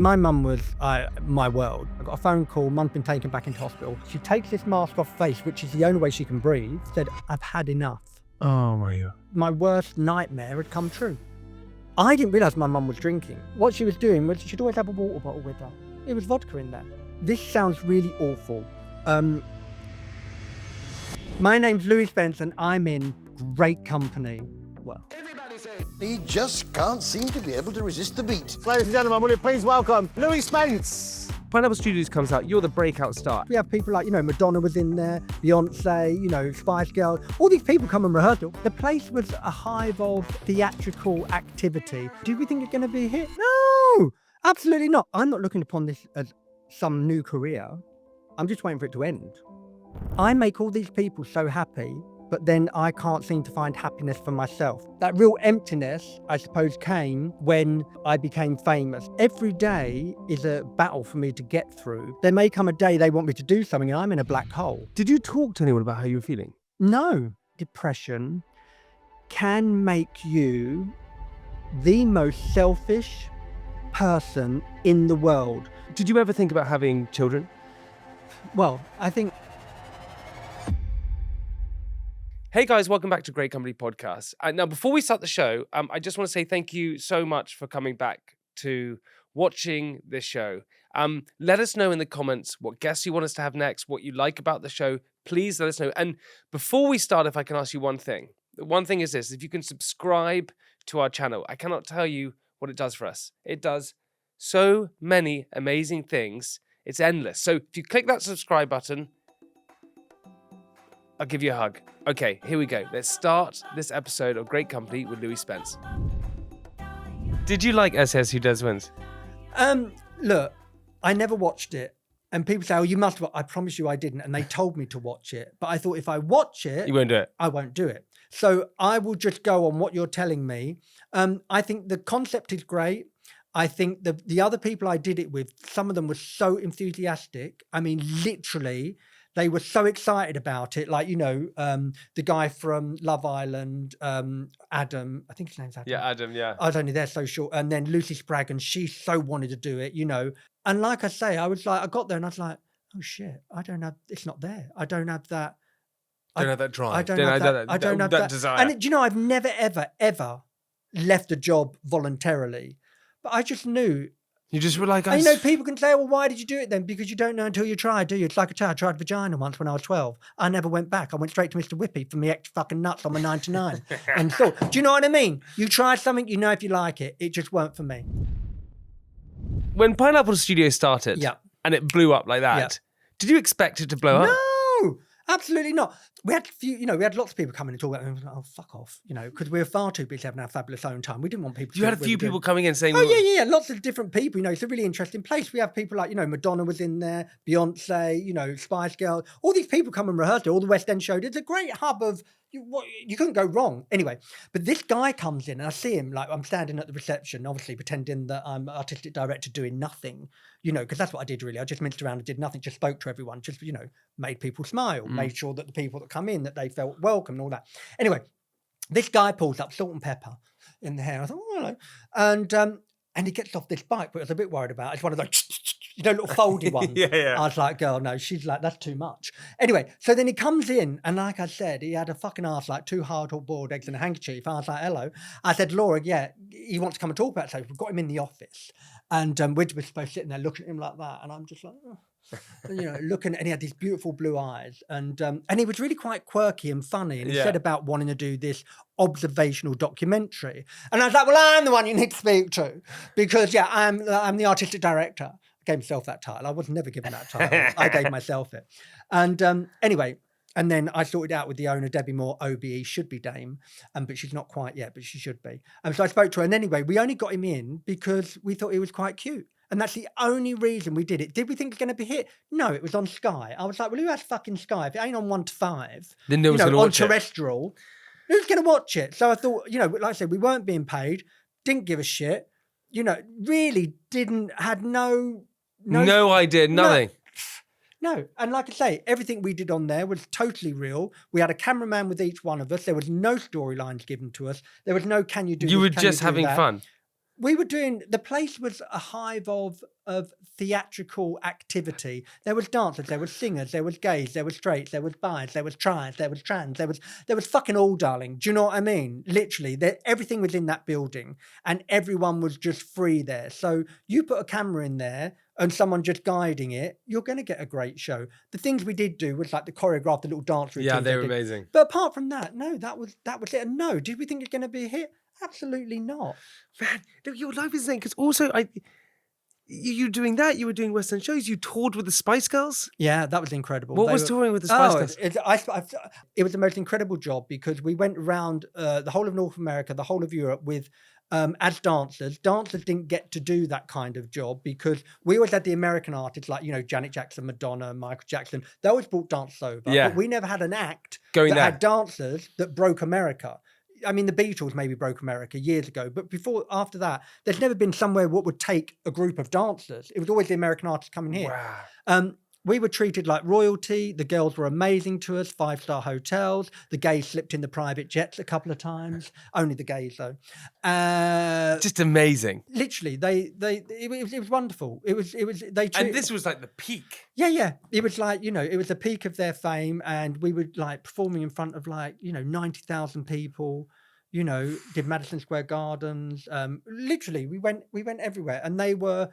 My mum was my world. I got a phone call, mum's been taken back into hospital. She takes this mask off her face, which is the only way she can breathe, said, I've had enough. Oh my God. My worst nightmare had come true. I didn't realise my mum was drinking. What she was doing was she'd always have a water bottle with her. There was vodka in there. This sounds really awful. My name's Louie Spence and I'm in great company. Well, He just can't seem to be able to resist the beat. Ladies and gentlemen, will you please welcome Louie Spence? Pineapple Studios comes out, you're the breakout star. we have people like, Madonna was in there, Beyonce, Spice Girls, all these people come and rehearsal. The place was a hive of theatrical activity. Do we think it's going to be a hit? No, absolutely not. I'm not looking upon this as some new career. I'm just waiting for it to end. I make all these people so happy, but then I can't seem to find happiness for myself. That real emptiness, I suppose, came when I became famous. Every day is a battle for me to get through. There may come a day they want me to do something and I'm in a black hole. Did you talk to anyone about how you were feeling? No, depression can make you the most selfish person in the world. Did you ever think about having children? Well, I think Hey guys, welcome back to Great Company Podcast. Now, before we start the show, I just want to say thank you so much for coming back to watching this show. Let us know in the comments what guests you want us to have next, what you like about the show. Please let us know. And before we start, if I can ask you one thing. The one thing is this, if you can subscribe to our channel, I cannot tell you what it does for us. It does so many amazing things. It's endless. So if you click that subscribe button, I'll give you a hug. Okay, here we go. Let's start this episode of Great Company with Louie Spence. Did you like SS Who Does Wins? look, I never watched it. And people say, oh, you must have. I promise you I didn't. And they told me to watch it. But I thought if I watch it, You won't do it. I won't do it. So I will just go on what you're telling me. I think the concept is great. I think the other people I did it with, some of them were so enthusiastic. I mean, literally, they were so excited about it. Like, the guy from Love Island, Adam, I think his name's Adam. Yeah, Adam, yeah. I was only there so short. And then Lucy Spraggan, she so wanted to do it, And like I say, I got there and I was like, oh shit, it's not there. I don't have that. Don't have that drive. I don't have that. I don't have that desire. And I've never, ever left a job voluntarily. But I just knew. You just were like, People can say, well, why did you do it then? Because you don't know until you try, do you? It's like I tried vagina once when I was 12. I never went back. I went straight to Mr. Whippy for me extra fucking nuts on my 99. And thought, do you know what I mean? You try something, you know if you like it. It just weren't for me. When Pineapple Studios started and it blew up like that, did you expect it to blow up? No, absolutely not. We had we had lots of people coming and talking about it. Oh, fuck off, because we were far too busy having our fabulous own time. We didn't want people to You had a few people coming in saying, oh, yeah, lots of different people. It's a really interesting place. We have people like, Madonna was in there, Beyonce, Spice Girls, all these people come and rehearse it, all the West End shows. It's a great hub of, you couldn't go wrong. Anyway, but this guy comes in and I see him, like I'm standing at the reception, obviously pretending that I'm artistic director doing nothing, because that's what I did really. I just minced around and did nothing, just spoke to everyone, just, made people smile, made sure that the people that come in, that they felt welcome and all that. Anyway, this guy pulls up salt and pepper in the hair. I thought, oh, hello. And he gets off this bike, but I was a bit worried about it. It's one of those, little foldy ones. Yeah. I was like, girl, no, she's like, that's too much. Anyway, so then he comes in, and like I said, he had a fucking ass like 2 hard-boiled eggs and a handkerchief. I was like, hello. I said, Laura, yeah, he wants to come and talk about it. So we've got him in the office. And we're supposed to sitting there looking at him like that. And I'm just like, oh. Looking, and he had these beautiful blue eyes, and he was really quite quirky and funny, and he said about wanting to do this observational documentary, and I was like, well, I'm the one you need to speak to, because I'm the artistic director. I gave myself that title. I was never given that title. I gave myself it. And anyway, and then I sorted out with the owner, Debbie Moore, OBE, should be Dame, but she's not quite yet, but she should be. And so I spoke to her, and anyway, we only got him in because we thought he was quite cute. And that's the only reason we did it. Did we think it's going to be hit? No, it was on Sky. I was like, well, who has fucking Sky? If it ain't on 1 to 5, then no one's going to watch on terrestrial, who's going to watch it? So I thought, like I said, we weren't being paid, didn't give a shit, really had no idea, nothing. No. And like I say, everything we did on there was totally real. We had a cameraman with each one of us. There was no storylines given to us. There was no, can you do You this, were just having fun. we were doing, the place was a hive of theatrical activity. There was dancers, there was singers, there was gays, there was straights, there was bis, there was tris, there was trans, there was fucking all, darling. Do you know what I mean? Literally, everything was in that building and everyone was just free there. So you put a camera in there and someone just guiding it, you're going to get a great show. The things we did do was like the choreographed, the little dance routines. Yeah, they were did. amazing. But apart from that, no, that was it. And no, did we think it's going to be a hit? Absolutely not. Man, your life is insane. Because also, you doing that, you were doing West End shows, you toured with the Spice Girls? Yeah, that was incredible. What was touring with the Spice Girls? It was the most incredible job because we went around the whole of North America, the whole of Europe with as dancers. Dancers didn't get to do that kind of job because we always had the American artists like, Janet Jackson, Madonna, Michael Jackson. They always brought dancers over. Yeah. But we never had an act Going that there. had dancers that broke America. I mean, the Beatles maybe broke America years ago, but after that, there's never been somewhere what would take a group of dancers. It was always the American artists coming here. Wow. We were treated like royalty. The girls were amazing to us, 5-star hotels. The gays slipped in the private jets a couple of times. Only the gays, though. Just amazing. Literally, it was wonderful. It was And this was like the peak. Yeah. It was like, it was the peak of their fame, and we were like performing in front of 90,000 people. Did Madison Square Gardens. Literally, we went everywhere, and they were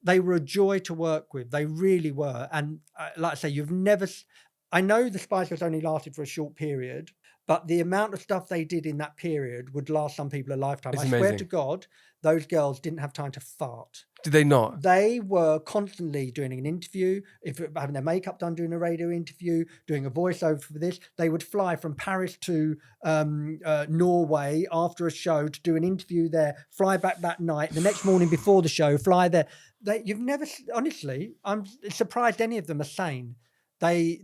a joy to work with. They really were. And like I say, I know the Spice Girls only lasted for a short period, but the amount of stuff they did in that period would last some people a lifetime. It's I swear amazing. to God, those girls didn't have time to fart. Did they not? They were constantly doing an interview, having their makeup done, doing a radio interview, doing a voiceover for this. They would fly from Paris to Norway after a show to do an interview there, fly back that night, the next morning before the show, fly there. Honestly, I'm surprised any of them are sane. They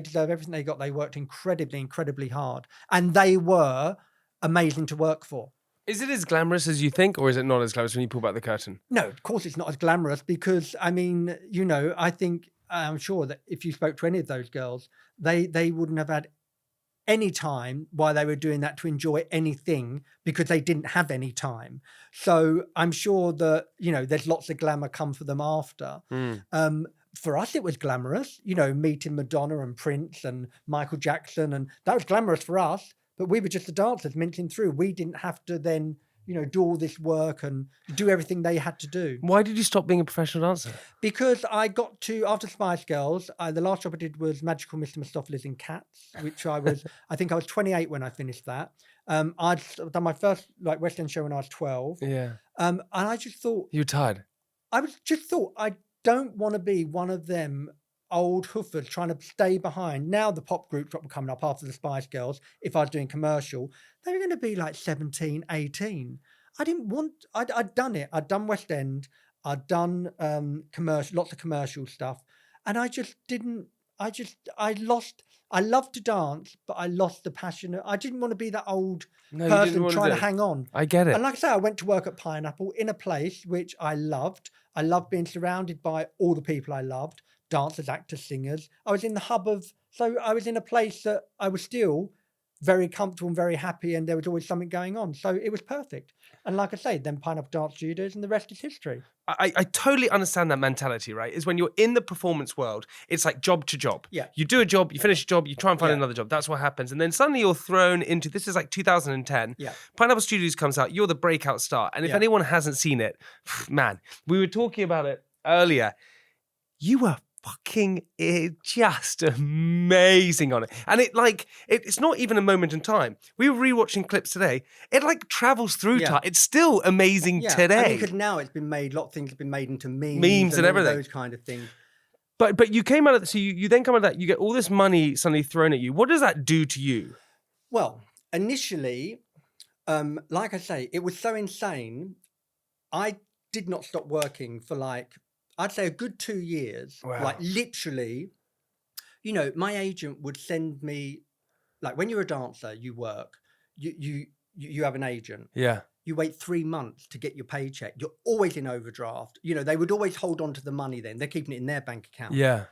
deserve everything they got. They worked incredibly, incredibly hard, and they were amazing to work for. Is it as glamorous as you think, or is it not as glamorous when you pull back the curtain? No, of course it's not as glamorous because, I'm sure that if you spoke to any of those girls, they wouldn't have had any time while they were doing that to enjoy anything because they didn't have any time. So I'm sure that, there's lots of glamour come for them after. For us, it was glamorous, meeting Madonna and Prince and Michael Jackson, and that was glamorous for us. But we were just the dancers mincing through. We didn't have to then, do all this work and do everything they had to do. Why did you stop being a professional dancer? Because I got to, after Spice Girls, the last job I did was Magical Mr. Mistopheles in Cats, which I think I was 28 when I finished that. I'd done my first West End show when I was 12. Yeah. And I just thought... You were tired? I don't want to be one of them old hoofers trying to stay behind. Now the pop groups were coming up after the Spice Girls. If I was doing commercial, they were going to be like 17, 18. I'd done it. I'd done West End. I'd done lots of commercial stuff. And I loved to dance, but I lost the passion. I didn't want to be that old person trying to hang on. I get it. And like I say, I went to work at Pineapple in a place which I loved. I loved being surrounded by all the people I loved. Dancers, actors, singers. I was in the hub so I was in a place that I was still very comfortable and very happy, and there was always something going on. So it was perfect. And like I say, then Pineapple Dance Studios, and the rest is history. I totally understand that mentality, right? Is when you're in the performance world, it's like job to job. Yeah. You do a job, you finish a job, you try and find another job. That's what happens. And then suddenly you're thrown into, this is like 2010. Yeah. Pineapple Studios comes out, you're the breakout star. And if anyone hasn't seen it, man, we were talking about it earlier. You were fucking just amazing on it. And it's not even a moment in time. We were rewatching clips today. It travels through time. It's still amazing today. Because now it's been made, a lot of things have been made into memes and all everything. Those kind of things. But you came out of so you then come out of that, you get all this money suddenly thrown at you. What does that do to you? Well, initially, like I say, it was so insane. I did not stop working for I'd say a good 2 years. Wow. Literally, my agent would send me, when you're a dancer, you work, you have an agent. Yeah. You wait 3 months to get your paycheck. You're always in overdraft. They would always hold on to the money then. They're keeping it in their bank account. Yeah.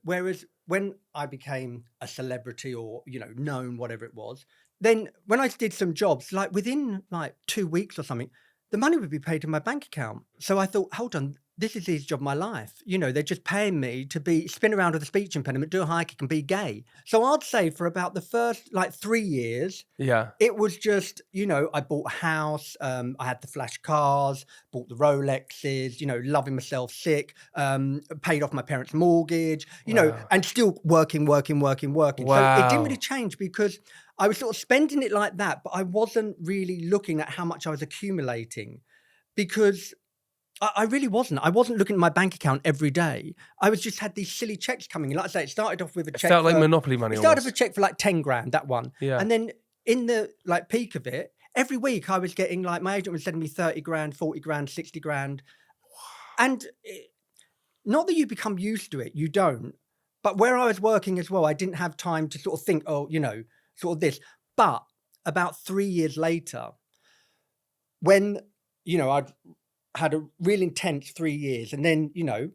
Whereas when I became a celebrity or, known, whatever it was, then when I did some jobs, within 2 weeks or something, the money would be paid in my bank account. So I thought, hold on, this is the easy job of my life. You know, they're just paying me to spin around with a speech impediment, do a high kick and be gay. So I'd say for about the first 3 years, Yeah. it was just, you know, I bought a house, I had the flash cars, bought the Rolexes, you know, loving myself sick, paid off my parents' mortgage, you know, Wow. and still working. So it didn't Wow. really change because I was sort of spending it like that, but I wasn't really looking at how much I was accumulating because I really wasn't. I wasn't looking at my bank account every day. I was just had these silly checks coming in. Like I say, it started off with a It check. felt like Monopoly money It started almost. with a check for like 10 grand, that one. Yeah. And then in the peak of it, every week I was getting my agent was sending me 30 grand, 40 grand, 60 grand. And not that you become used to it, you don't. But where I was working as well, I didn't have time to sort of think, oh, you know, sort of this. But about 3 years later, when, you know, I'd had a real intense 3 years and then, you know,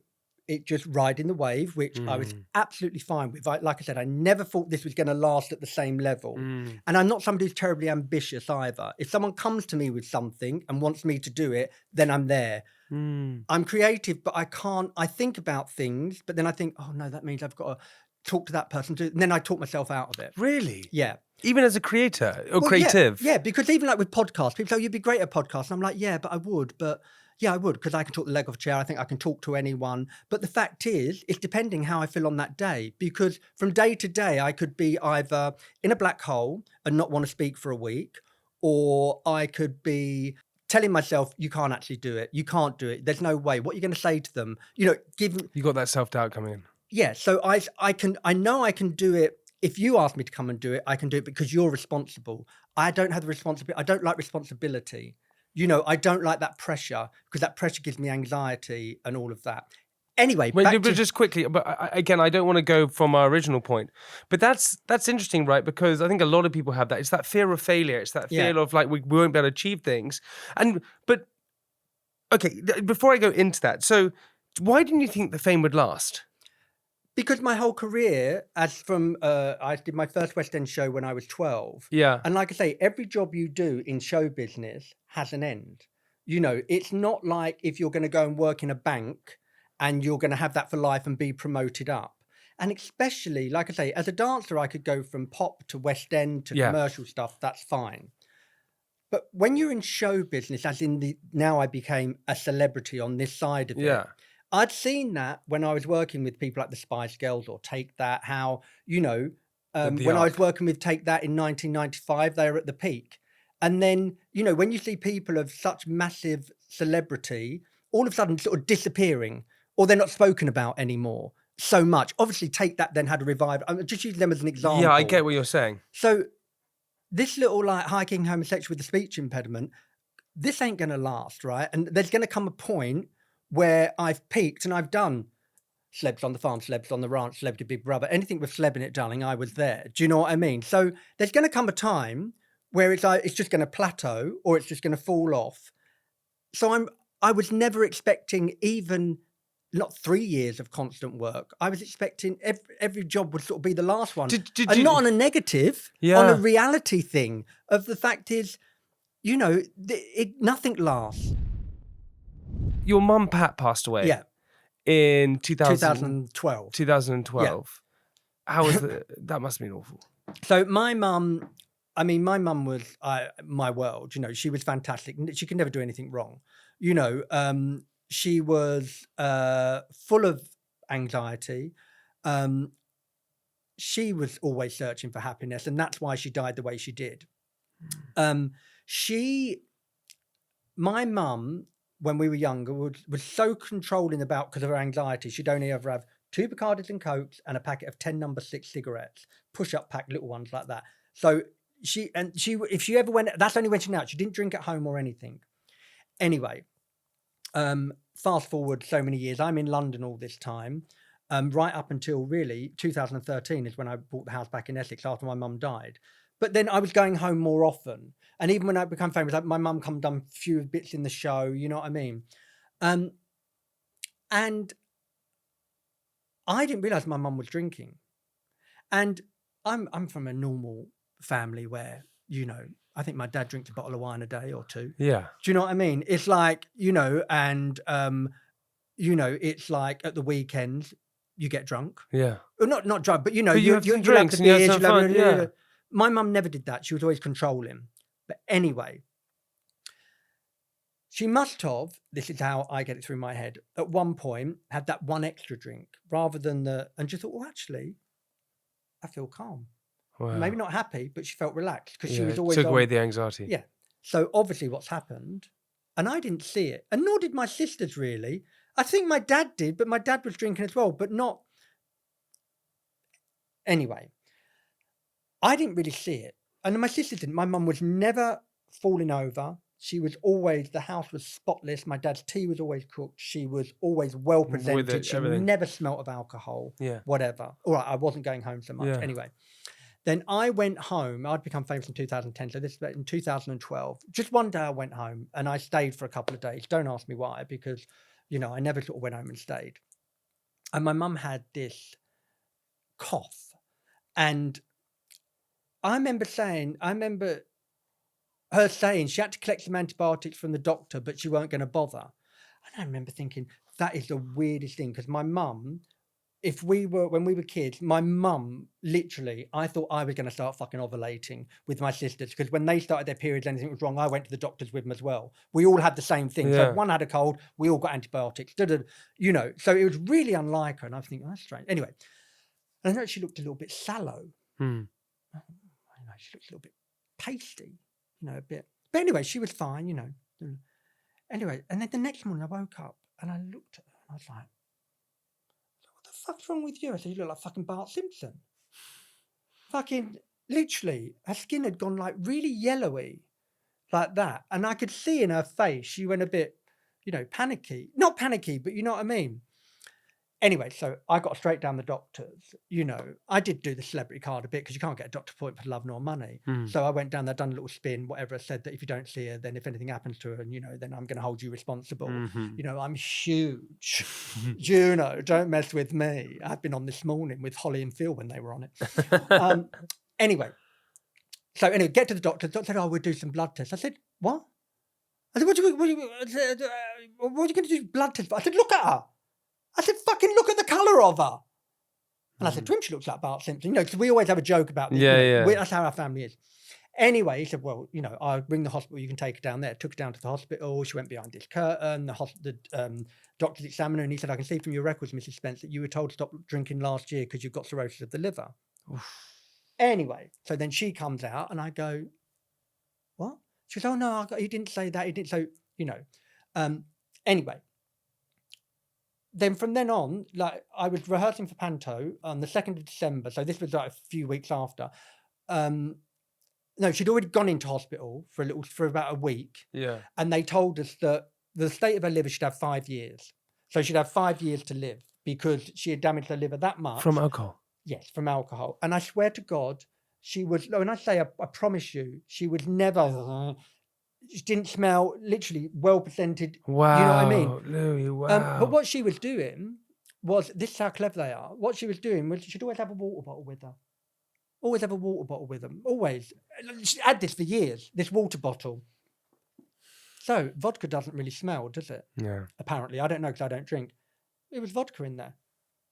it just riding the wave, which I was absolutely fine with. Like I said, I never thought this was going to last at the same level. And I'm not somebody who's terribly ambitious either. If someone comes to me with something and wants me to do it, then I'm there. I'm creative, but I think about things, but then I think, oh no, that means I've got to talk to that person. And then I talk myself out of it. Really? Yeah. Even as a creator or Well, creative? Yeah, because even like with podcasts, people say, oh, you'd be great at podcasts. And I'm like, yeah, but I would. But yeah, I would, because I can talk the leg off a chair. I think I can talk to anyone. But the fact is, it's depending how I feel on that day. Because from day to day, I could be either in a black hole and not want to speak for a week, or I could be telling myself, you can't actually do it. You can't do it. There's no way. What are you going to say to them? You know, You got that self-doubt coming in. Yeah, so I know I can do it. If you ask me to come and do it, I can do it because you're responsible. I don't have the responsibility. I don't like responsibility. You know, I don't like that pressure because that pressure gives me anxiety and all of that. Anyway, But just quickly, but again, I don't want to go from our original point, but that's interesting, right? Because I think a lot of people have that. It's that fear of failure. It's that fear of we won't be able to achieve things. But okay, before I go into that, so why didn't you think the fame would last? Because my whole career, I did my first West End show when I was 12. Yeah. And like I say, every job you do in show business has an end. You know, it's not like if you're going to go and work in a bank and you're going to have that for life and be promoted up. And especially, like I say, as a dancer, I could go from pop to West End to commercial stuff. That's fine. But when you're in show business, as in now I became a celebrity on this side of it. I'd seen that when I was working with people like the Spice Girls or Take That, how, you know, when I was working with Take That in 1995, they were at the peak. And then, you know, when you see people of such massive celebrity, all of a sudden sort of disappearing or they're not spoken about anymore so much. Obviously, Take That then had a revival. I'm just using them as an example. Yeah, I get what you're saying. So this little hiking homosexual with a speech impediment, this ain't going to last, right? And there's going to come a point where I've peaked and I've done Celebs on the Farm, Celebs on the Ranch, Celebrity Big Brother, anything with celeb in it, darling, I was there. Do you know what I mean? So there's going to come a time where it's just going to plateau or it's just going to fall off. So I was never expecting even not 3 years of constant work. I was expecting every job would sort of be the last one. And not on a negative, on a reality thing of the fact is, you know, nothing lasts. Your mum, Pat, passed away. Yeah. In 2012. 2012. How was that? Must have been awful. So my mum was my world. You know, she was fantastic. She could never do anything wrong. You know, she was full of anxiety. She was always searching for happiness, and that's why she died the way she did. My mum, when we were younger, was so controlling because of her anxiety. She'd only ever have 2 Bacardis and Cokes and a packet of 10 number 6 cigarettes, push-up pack, little ones like that. So if she ever went, that's only when she went out. She didn't drink at home or anything. Anyway, fast forward so many years, I'm in London all this time, right up until really 2013 is when I bought the house back in Essex after my mum died. But then I was going home more often. And even when I became famous, like my mum come done a few bits in the show, you know what I mean? And I didn't realise my mum was drinking. And I'm from a normal family where, you know, I think my dad drinks a bottle of wine a day or two. Yeah. Do you know what I mean? It's like, and, it's like at the weekends, you get drunk. Yeah. Well, not drunk, but, But you have some you drinks the and you have beers, some fun, yeah. My mum never did that. She was always controlling. But anyway, she must have, this is how I get it through my head, at one point had that one extra drink rather than and just thought, well, actually, I feel calm. Wow. Maybe not happy, but she felt relaxed because she was it always took on. away the anxiety. Yeah. So obviously what's happened, and I didn't see it, and nor did my sisters really. I think my dad did, but my dad was drinking as well, but not. Anyway, I didn't really see it. And my sister didn't. My mum was never falling over. She was always, the house was spotless. My dad's tea was always cooked. She was always well presented. She everything. never smelt of alcohol. Yeah. Whatever. All right, I wasn't going home so much. Yeah. Anyway. Then I went home. I'd become famous in 2010. So this was in 2012. Just one day I went home and I stayed for a couple of days. Don't ask me why, because, I never sort of went home and stayed. And my mum had this cough. And I remember her saying she had to collect some antibiotics from the doctor, but she weren't going to bother. And I remember thinking, that is the weirdest thing, because my mum, when we were kids, my mum, literally, I thought I was going to start fucking ovulating with my sisters, because when they started their periods, anything was wrong, I went to the doctors with them as well. We all had the same thing. Yeah. So if one had a cold, we all got antibiotics. So it was really unlike her. And I was thinking, that's strange. Anyway, and I know she looked a little bit sallow. She looked a little bit pasty, a bit. But anyway, she was fine, Anyway, and then the next morning I woke up and I looked at her and I was like, what the fuck's wrong with you? I said, you look like fucking Bart Simpson. Fucking, literally, her skin had gone like really yellowy, like that. And I could see in her face, she went a bit, panicky. Not panicky, but you know what I mean? Anyway, so I got straight down the doctors. I did do the celebrity card a bit because you can't get a doctor appointment for love nor money. So I went down there, done a little spin, whatever. Said that if you don't see her, then if anything happens to her, and then I'm going to hold you responsible. I'm huge. Don't mess with me. I've been on this morning with Holly and Phil when they were on it. Anyway, get to the doctor. The doctor said, "Oh, we'll do some blood tests." I said, "What?" I said, "What are you going to do blood tests for?" I said, "Look at her." I said, fucking look at the colour of her. And I said to him, she looks like Bart Simpson. Because we always have a joke about this. That's how our family is. Anyway, he said, well, I'll ring the hospital. You can take her down there. Took her down to the hospital. She went behind this curtain. The doctor's examiner, and he said, I can see from your records, Mrs. Spence, that you were told to stop drinking last year because you've got cirrhosis of the liver. Anyway, so then she comes out and I go, what? She goes, oh, no, he didn't say that. He didn't. So, anyway. Then from then on, like I was rehearsing for Panto on the 2nd of December. So this was like a few weeks after. No, she'd already gone into hospital for about a week. Yeah. And they told us that the state of her liver should have 5 years. So she'd have 5 years to live because she had damaged her liver that much. From alcohol? Yes, from alcohol. And I swear to God, she was, when I say I promise you, she was never... She didn't smell, literally well presented. Wow. You know what I mean? Louie, wow. But what she was doing was, this is how clever they are. What she was doing was she'd always have a water bottle with her. Always have a water bottle with them. Always. She had this for years, this water bottle. So vodka doesn't really smell, does it? Yeah. Apparently. I don't know because I don't drink. It was vodka in there.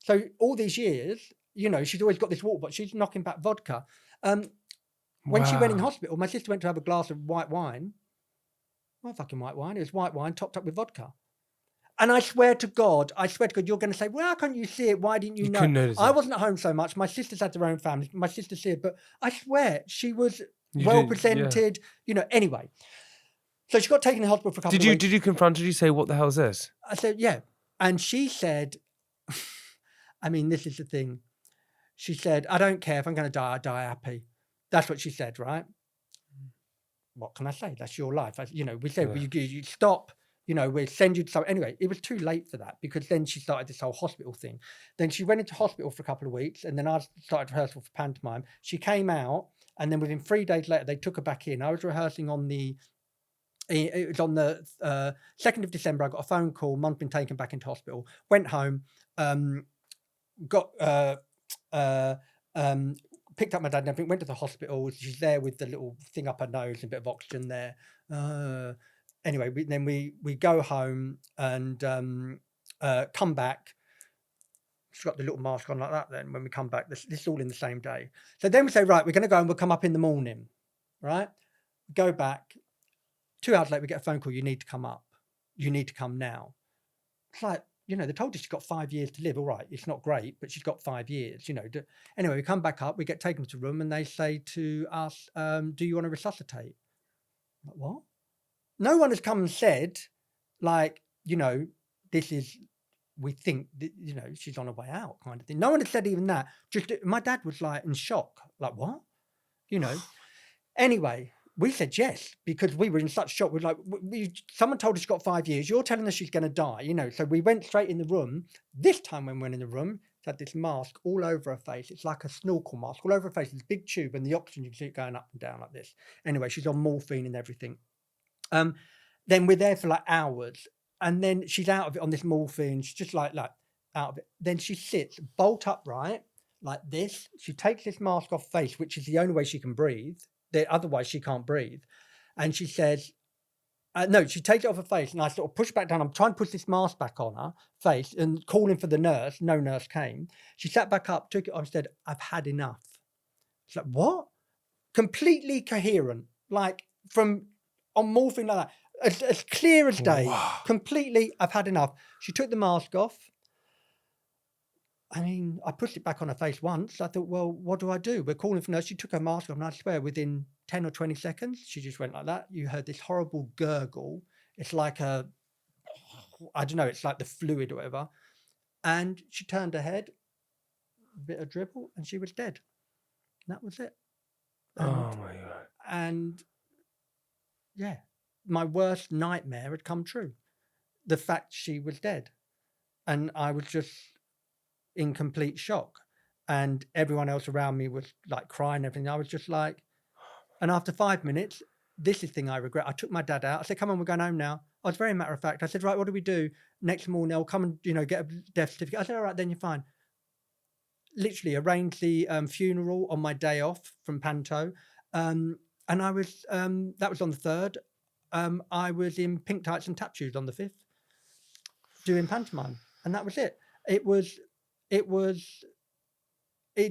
So all these years, she's always got this water bottle. She's knocking back vodka. When she went in hospital, my sister went to have a glass of white wine. Not fucking white wine. It was white wine topped up with vodka. And I swear to God, you're going to say, well, how can't you see it? Why didn't you know? Couldn't notice I it. wasn't at home so much. My sisters had their own families. My sister see it. But I swear she was well presented, anyway. So she got taken to the hospital for a couple of weeks. Did you confront her? Did you say, what the hell is this? I said, yeah. And she said, I mean, this is the thing. She said, I don't care if I'm going to die, I die happy. That's what she said, right? What can I say? That's your life. We said, well, you stop, we'll send you to some. Anyway, it was too late for that because then she started this whole hospital thing. Then she went into hospital for a couple of weeks and then I started rehearsal for pantomime. She came out and then within 3 days later, they took her back in. I was rehearsing it was on the 2nd of December. I got a phone call. Mum's been taken back into hospital. Went home, picked up my dad and everything, went to the hospital. She's there with the little thing up her nose and a bit of oxygen there. Anyway, then we go home and come back. She's got the little mask on like that then when we come back. This is all in the same day. So then we say, right, we're going to go and we'll come up in the morning, right? Go back. 2 hours later, we get a phone call. You need to come up. You need to come now. It's like, they told her she's got 5 years to live. All right, it's not great, but she's got 5 years, Anyway, we come back up. We get taken to a room and they say to us, do you want to resuscitate? I'm like, what? No one has come and said, like, this is... we think that, she's on her way out kind of thing. No one had said even that. Just my dad was like in shock. Like, what? Anyway, we said yes, because we were in such shock. We're like, someone told us she's got 5 years. You're telling us she's going to die, So we went straight in the room. This time when we went in the room, she had this mask all over her face. It's like a snorkel mask all over her face. This big tube and the oxygen, you can see it going up and down like this. Anyway, she's on morphine and everything. Then we're there for like hours. And then she's out of it on this morphine. She's just like out of it. Then she sits bolt upright like this. She takes this mask off face, which is the only way she can breathe. Otherwise, she can't breathe. And she says, no, she takes it off her face. And I sort of push back down. I'm trying to push this mask back on her face and calling for the nurse. No nurse came. She sat back up, took it off and said, I've had enough. It's like, what? Completely coherent. Like on morphine like that. As clear as day, completely, I've had enough. She took the mask off. I mean, I pushed it back on her face once. I thought, well, what do I do? We're calling for nurse. She took her mask off, and I swear within 10 or 20 seconds, she just went like that. You heard this horrible gurgle. It's like I don't know, it's like the fluid or whatever. And she turned her head, a bit of dribble, and she was dead. And that was it. Oh, my God. And yeah. My worst nightmare had come true. The fact she was dead. And I was just in complete shock. And everyone else around me was like crying and everything. I was just like, and after 5 minutes, this is the thing I regret. I took my dad out. I said, come on, we're going home now. I was very matter of fact. I said, right, what do we do? Next morning, I'll come and, get a death certificate. I said, all right, then you're fine. Literally arranged the funeral on my day off from Panto. And I was, that was on the 3rd. I was in pink tights and tap shoes on the 5th doing pantomime. And that was it. It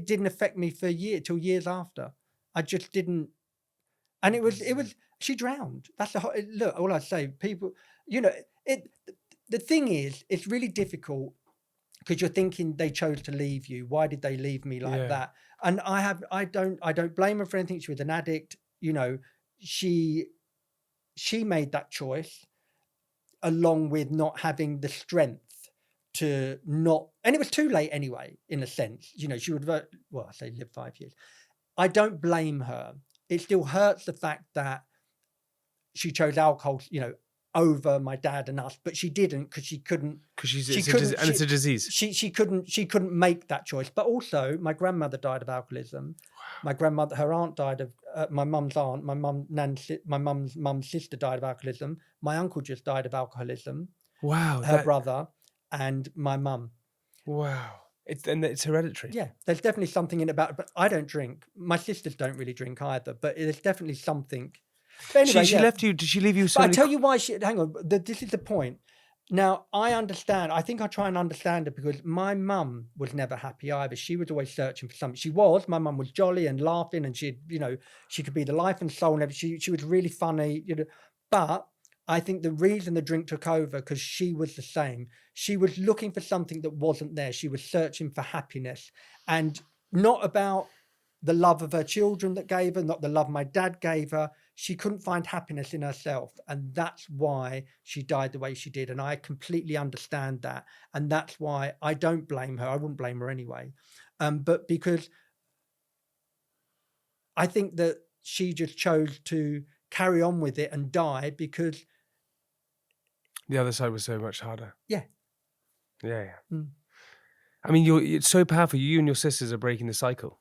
didn't affect me for till years after. I just didn't. And she drowned. That's look, all I say, people, the thing is, it's really difficult because you're thinking they chose to leave you. Why did they leave me like that? And I don't blame her for anything. She was an addict, she made that choice along with not having the strength to not, and it was too late anyway, in a sense, she would, I say live 5 years. I don't blame her. It still hurts the fact that she chose alcohol, over my dad and us, but she didn't because she couldn't. Because it's a disease. She couldn't make that choice. But also, my grandmother died of alcoholism. My grandmother, her aunt died of my mum's aunt. My mum's mum's sister died of alcoholism. My uncle just died of alcoholism. Wow. Her brother and my mum. Wow. It's hereditary. Yeah, there's definitely something in it about it. But I don't drink. My sisters don't really drink either. But there's definitely something. But anyway, she left you. Did she leave you? But I tell you why hang on. This is the point. Now, I understand. I think I try and understand it because my mum was never happy either. She was always searching for something. My mum was jolly and laughing and she could be the life and soul and everything. She was really funny, But I think the reason the drink took over because she was the same. She was looking for something that wasn't there. She was searching for happiness and not about the love of her children that gave her, not the love my dad gave her. She couldn't find happiness in herself. And that's why she died the way she did. And I completely understand that. And that's why I don't blame her. I wouldn't blame her anyway. But because I think that she just chose to carry on with it and die because the other side was so much harder. Yeah. Yeah. I mean, it's so powerful. You and your sisters are breaking the cycle.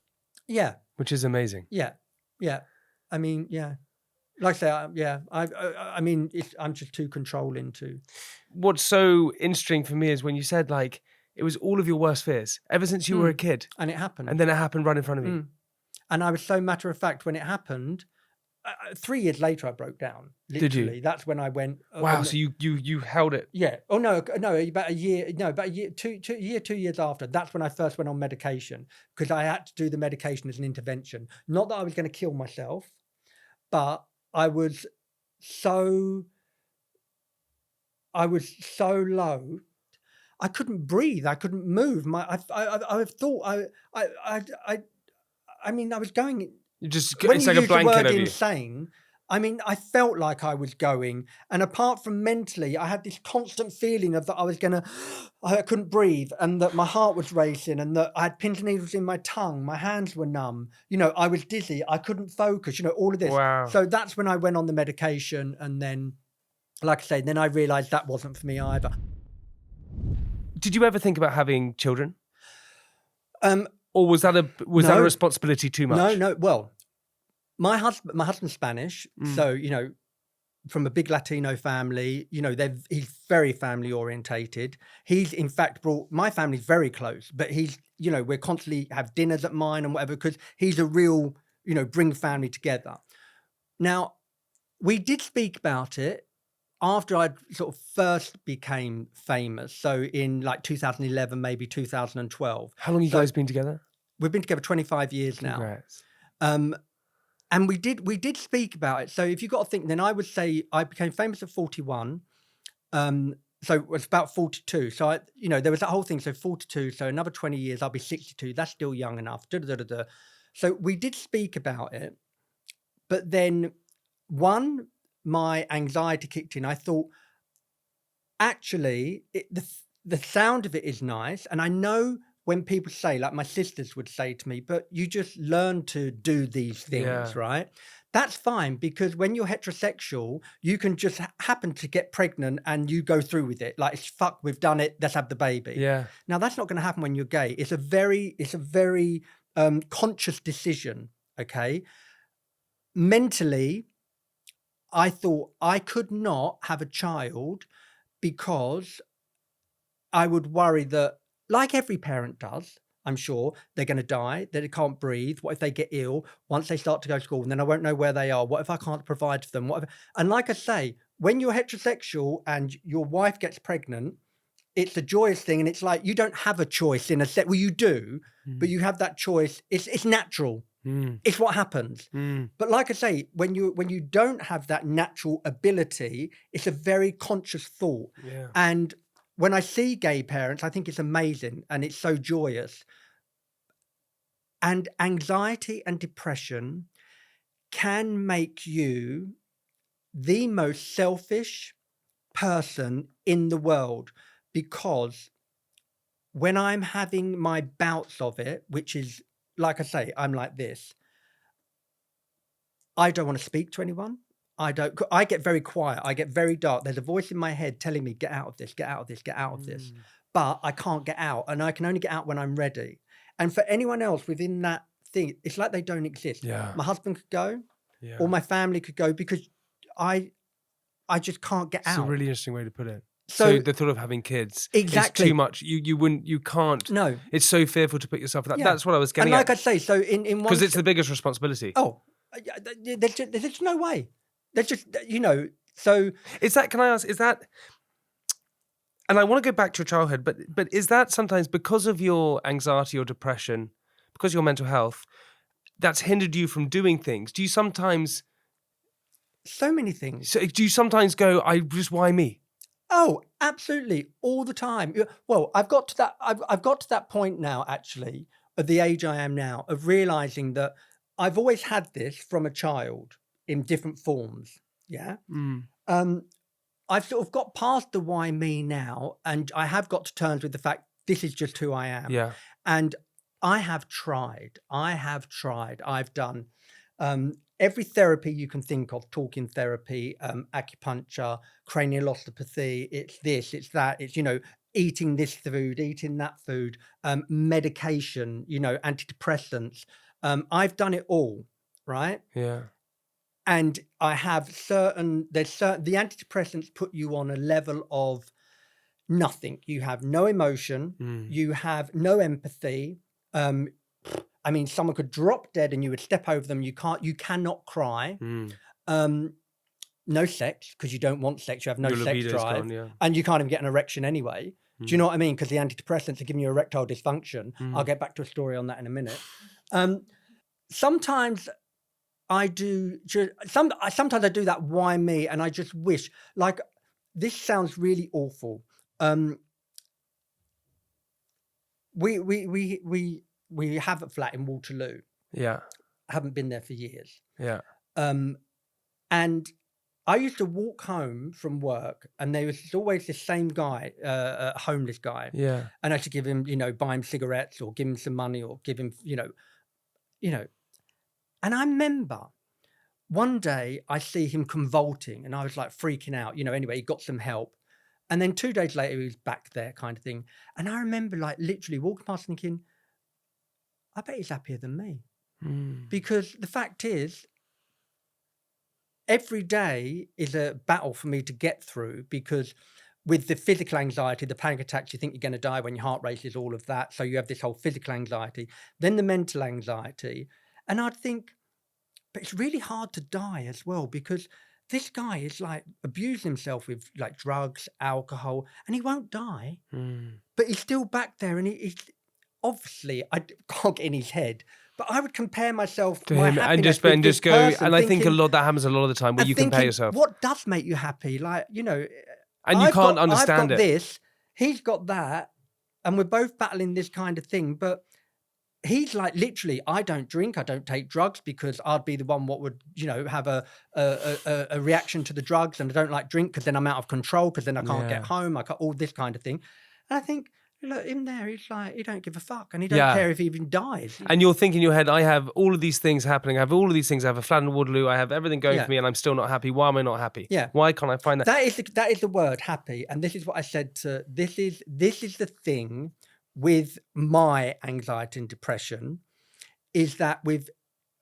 Yeah. Which is amazing. Yeah. Yeah. I mean, yeah. Like I say, yeah. I mean, I'm just too controlling to. What's so interesting for me is when you said like it was all of your worst fears ever since you were a kid, and it happened, and then it happened right in front of you. And I was so matter of fact when it happened. 3 years later, I broke down. Did you? Literally, that's when I went. Wow. So you held it. Yeah. Oh no, about a year. No, about a year, 2 years after. That's when I first went on medication because I had to do the medication as an intervention. Not that I was going to kill myself, but I was so low. I couldn't breathe. I couldn't move. I thought I mean, I was going. When It's you like a use the blanket word of you. insane, I mean, I felt like I was going, and apart from mentally, I had this constant feeling of that I couldn't breathe, and that my heart was racing, and that I had pins and needles in my tongue, my hands were numb, I was dizzy, I couldn't focus, all of this. Wow. So that's when I went on the medication, and then, like I say, then I realised that wasn't for me either. Did you ever think about having children? Um, Or was that a No. responsibility too much? No. Well, my husband's Spanish, so from a big Latino family, he's very family orientated. He's in fact brought my family's very close, but he's we're constantly have dinners at mine and whatever because he's a real bring family together. Now, we did speak about it after I sort of first became famous. So in like 2011, maybe 2012. How long have you guys been together? We've been together 25 years now. Congrats. And we did speak about it. So if you've got to think, then I would say I became famous at 41. So it was about 42. So there was that whole thing. So 42. So another 20 years, I'll be 62. That's still young enough. So we did speak about it. But then my anxiety kicked in. I thought, actually, the sound of it is nice. And I know when people say, like my sisters would say to me, but you just learn to do these things, right? That's fine, because when you're heterosexual, you can just happen to get pregnant and you go through with it. Like, fuck, we've done it. Let's have the baby. Yeah. Now, that's not going to happen when you're gay. It's a very conscious decision, okay? Mentally, I thought I could not have a child because I would worry that, like every parent does, I'm sure, they're going to die, that they can't breathe. What if they get ill once they start to go to school and then I won't know where they are? What if I can't provide for them? And like I say, when you're heterosexual and your wife gets pregnant, it's a joyous thing. And it's like, you don't have a choice in a set. Well, you do, but you have that choice. It's natural. It's what happens. But like I say, when you don't have that natural ability, it's a very conscious thought. Yeah. And when I see gay parents, I think it's amazing and it's so joyous. And anxiety and depression can make you the most selfish person in the world, because when I'm having my bouts of it, which is, like I say, I'm like this, I don't want to speak to anyone. I get very quiet. I get very dark. There's a voice in my head telling me, get out of this, get out of this, get out of this. But I can't get out. And I can only get out when I'm ready. And for anyone else within that thing, it's like they don't exist. Yeah. My husband could go, Yeah. or my family could go, because I just can't get It's out. a really interesting way to put it. So the thought of having kids Exactly. is too much. You can't. No. It's so fearful to put yourself. Yeah. That's what I was And getting like at. I say, so in one... Because it's the biggest responsibility. Oh, there's just no way. There's just, so... Is that, can I ask, is that, and I want to go back to your childhood, but is that sometimes because of your anxiety or depression, because of your mental health, that's hindered you from doing things? Do you sometimes... So many things. So do you sometimes go, why me? Oh, absolutely, all the time. Well, I've got to that point now, actually, at the age I am now, of realizing that I've always had this from a child in different forms. Yeah. I've sort of got past the why me now, and I have got to terms with the fact this is just who I am. Yeah. And I have tried. I've done every therapy you can think of, talking therapy, acupuncture, cranial osteopathy, it's this, it's that, it's, eating this food, eating that food, medication, antidepressants. I've done it all, right? Yeah. And I have the antidepressants put you on a level of nothing. You have no emotion, you have no empathy, I mean, someone could drop dead and you would step over them. You cannot cry. No sex, because you don't want sex. You have no Your sex libido's drive. gone, yeah. And you can't even get an erection anyway. Do you know what I mean? Because the antidepressants are giving you erectile dysfunction. I'll get back to a story on that in a minute. Sometimes I do. Sometimes I do that. Why me? And I just wish. Like, this sounds really awful. We have a flat in Waterloo. Yeah. I haven't been there for years. Yeah. And I used to walk home from work, and there was always the same guy, a homeless guy. Yeah. And I used to give him, buy him cigarettes or give him some money or give him, And I remember one day I see him convulsing, and I was like freaking out. Anyway, he got some help. And then 2 days later, he was back there, kind of thing. And I remember, like, literally walking past thinking, I bet he's happier than me. Because the fact is, every day is a battle for me to get through, because with the physical anxiety, the panic attacks, you think you're going to die when your heart races, all of that. So you have this whole physical anxiety, then the mental anxiety. And I'd think, but it's really hard to die as well, because this guy is like abusing himself with like drugs, alcohol, and he won't die. But he's still back there, and he's obviously, I can't get in his head. But I would compare myself To my him and happiness just with this go. person, And I think thinking, that happens a lot of the time where and you compare thinking, yourself. what does make you happy? Like, And you I've can't got understand it. this, he's got that, and we're both battling this kind of thing. But he's like, literally, I don't drink, I don't take drugs, because I'd be the one what would, have a reaction to the drugs, and I don't like drink because then I'm out of control, because then I can't get home, all this kind of thing. And I think, look, him there, he's like, he don't give a fuck, and he don't care if he even dies. And you're thinking in your head, I have all of these things happening. I have all of these things. I have a flat in Waterloo. I have everything going for me, and I'm still not happy. Why am I not happy? Yeah. Why can't I find that? That is the word, happy. And this is what I said to, this is the thing with my anxiety and depression, is that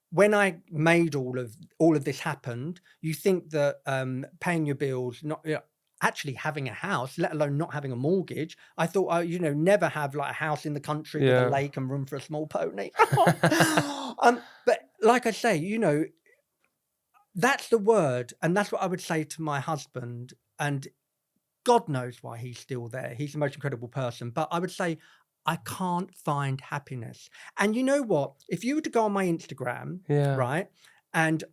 when I made all of this happened, you think that paying your bills, not actually having a house, let alone not having a mortgage. I thought, never have like a house in the country with a lake and room for a small pony. But like I say, that's the word. And that's what I would say to my husband. And God knows why he's still there. He's the most incredible person. But I would say, I can't find happiness. And you know what? If you were to go on my Instagram, right? And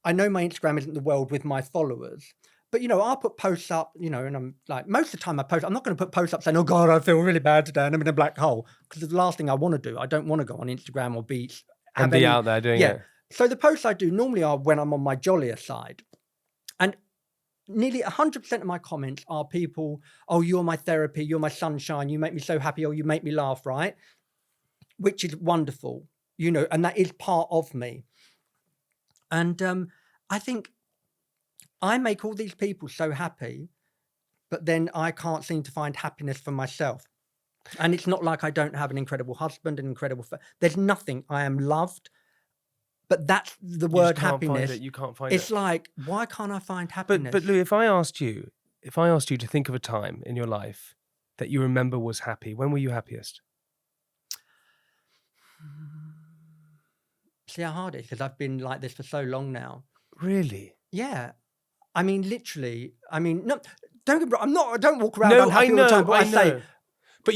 I know my Instagram isn't the world with my followers, but, I'll put posts up, and I'm like, most of the time I post, I'm not going to put posts up saying, oh God, I feel really bad today and I'm in a black hole. Because it's the last thing I want to do. I don't want to go on Instagram or be out there doing it. So the posts I do normally are when I'm on my jollier side. And nearly 100% of my comments are people, oh, you're my therapy, you're my sunshine, you make me so happy, or you make me laugh, right? Which is wonderful, and that is part of me. And I think I make all these people so happy, but then I can't seem to find happiness for myself. And it's not like I don't have an incredible husband, an incredible... There's nothing. I am loved. But that's the word happiness. You can't find it. It's like, why can't I find happiness? But Louie, if I asked you to think of a time in your life that you remember was happy, when were you happiest? See how hard it is, because I've been like this for so long now. Really? Yeah. I mean, literally. I mean, no, don't get me wrong. I don't walk around unhappy all the time, but I say... But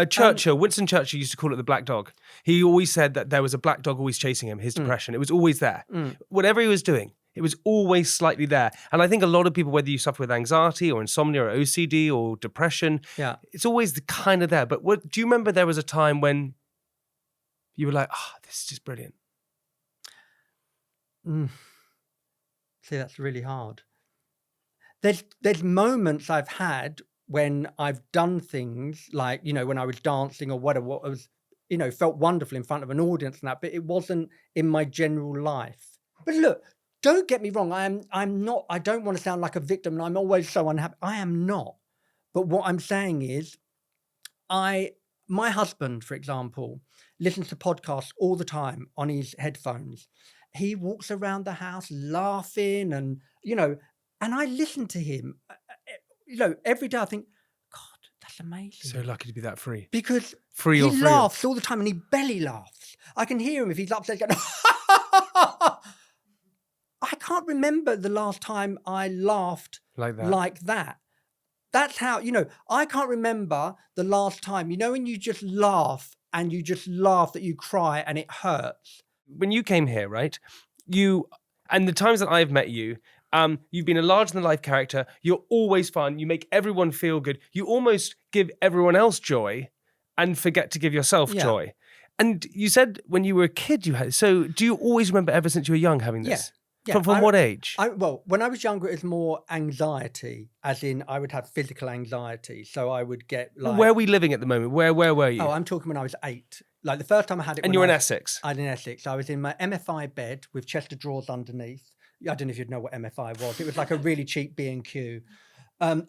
Churchill, Winston Churchill used to call it the black dog. He always said that there was a black dog always chasing him, his depression. It was always there. Whatever he was doing, it was always slightly there. And I think a lot of people, whether you suffer with anxiety or insomnia or OCD or depression, it's always kind of there. But do you remember there was a time when you were like, this is just brilliant? See, that's really hard. There's moments I've had when I've done things like, when I was dancing or whatever, what was, felt wonderful in front of an audience and that, but it wasn't in my general life. But look, don't get me wrong. I'm not, I don't want to sound like a victim and I'm always so unhappy. I am not. But what I'm saying is my husband, for example, listens to podcasts all the time on his headphones. He walks around the house laughing and, and I listen to him. Every day I think, God, That's amazing. So lucky to be that free. Because Free he or free. laughs all the time and he belly laughs. I can hear him if he's upset going, I can't remember the last time I laughed Like that. like that. That's how, you know, I can't remember the last time, you know, when you just laugh and you just laugh that you cry and it hurts. When you came here, right? And the times that I've met you, you've been a larger than life character. You're always fun. You make everyone feel good. You almost give everyone else joy and forget to give yourself Yeah. joy. And you said when you were a kid you had, so do you always remember ever since you were young having this? Yeah. From what age? Well, when I was younger, it was more anxiety, as in I would have physical anxiety. So I would get like... Where are we living at the moment? Where were you? Oh, I'm talking when I was 8. Like the first time I had it. And you're in Essex? I was in Essex. I was in my MFI bed with chest of drawers underneath. I don't know if you'd know what MFI was. It was like a really cheap B&Q.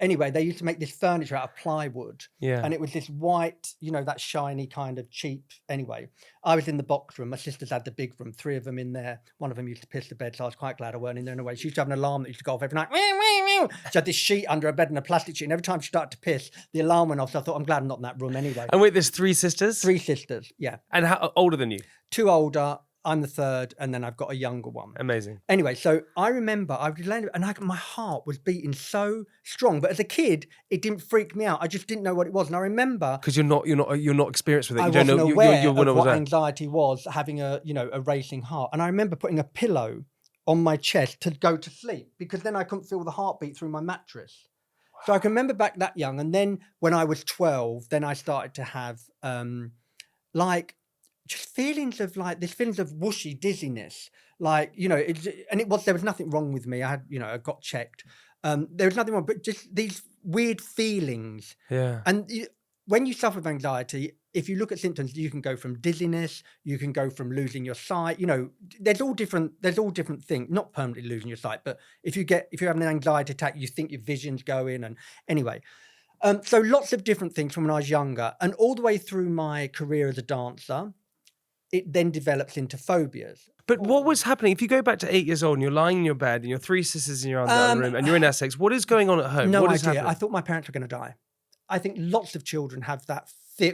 Anyway, they used to make this furniture out of plywood. Yeah. And it was this white, you know, that shiny kind of cheap. Anyway, I was in the box room. My sisters had the big room, 3 of them in there. One of them used to piss the bed, so I was quite glad I weren't in there in a way. She used to have an alarm that used to go off every night. She had this sheet under her bed and a plastic sheet. And every time she started to piss, the alarm went off. So I thought, I'm glad I'm not in that room anyway. And wait, there's 3 sisters? 3 sisters, yeah. And how older than you? 2 older. I'm the 3rd, and then I've got a younger one. Amazing. Anyway, so I remember I was laying and my heart was beating so strong. But as a kid, it didn't freak me out. I just didn't know what it was. And I remember because you're not experienced with it. I You don't wasn't know aware you're of what anxiety was, having a racing heart. And I remember putting a pillow on my chest to go to sleep because then I couldn't feel the heartbeat through my mattress. Wow. So I can remember back that young. And then when I was 12, then I started to have just feelings of whooshy dizziness, like, you know, there was nothing wrong with me. I had, I got checked. There was nothing wrong, but just these weird feelings. Yeah. And when you suffer with anxiety, if you look at symptoms, you can go from dizziness, you can go from losing your sight. You know, there's all different things. Not permanently losing your sight, but if you're having an anxiety attack, you think your vision's going. And anyway, so lots of different things from when I was younger, and all the way through my career as a dancer. It then develops into phobias. But what was happening? If you go back to 8 years old and you're lying in your bed and your 3 sisters in your other room and you're in Essex, what is going on at home? No what idea. Happening? I thought my parents were going to die. I think lots of children have that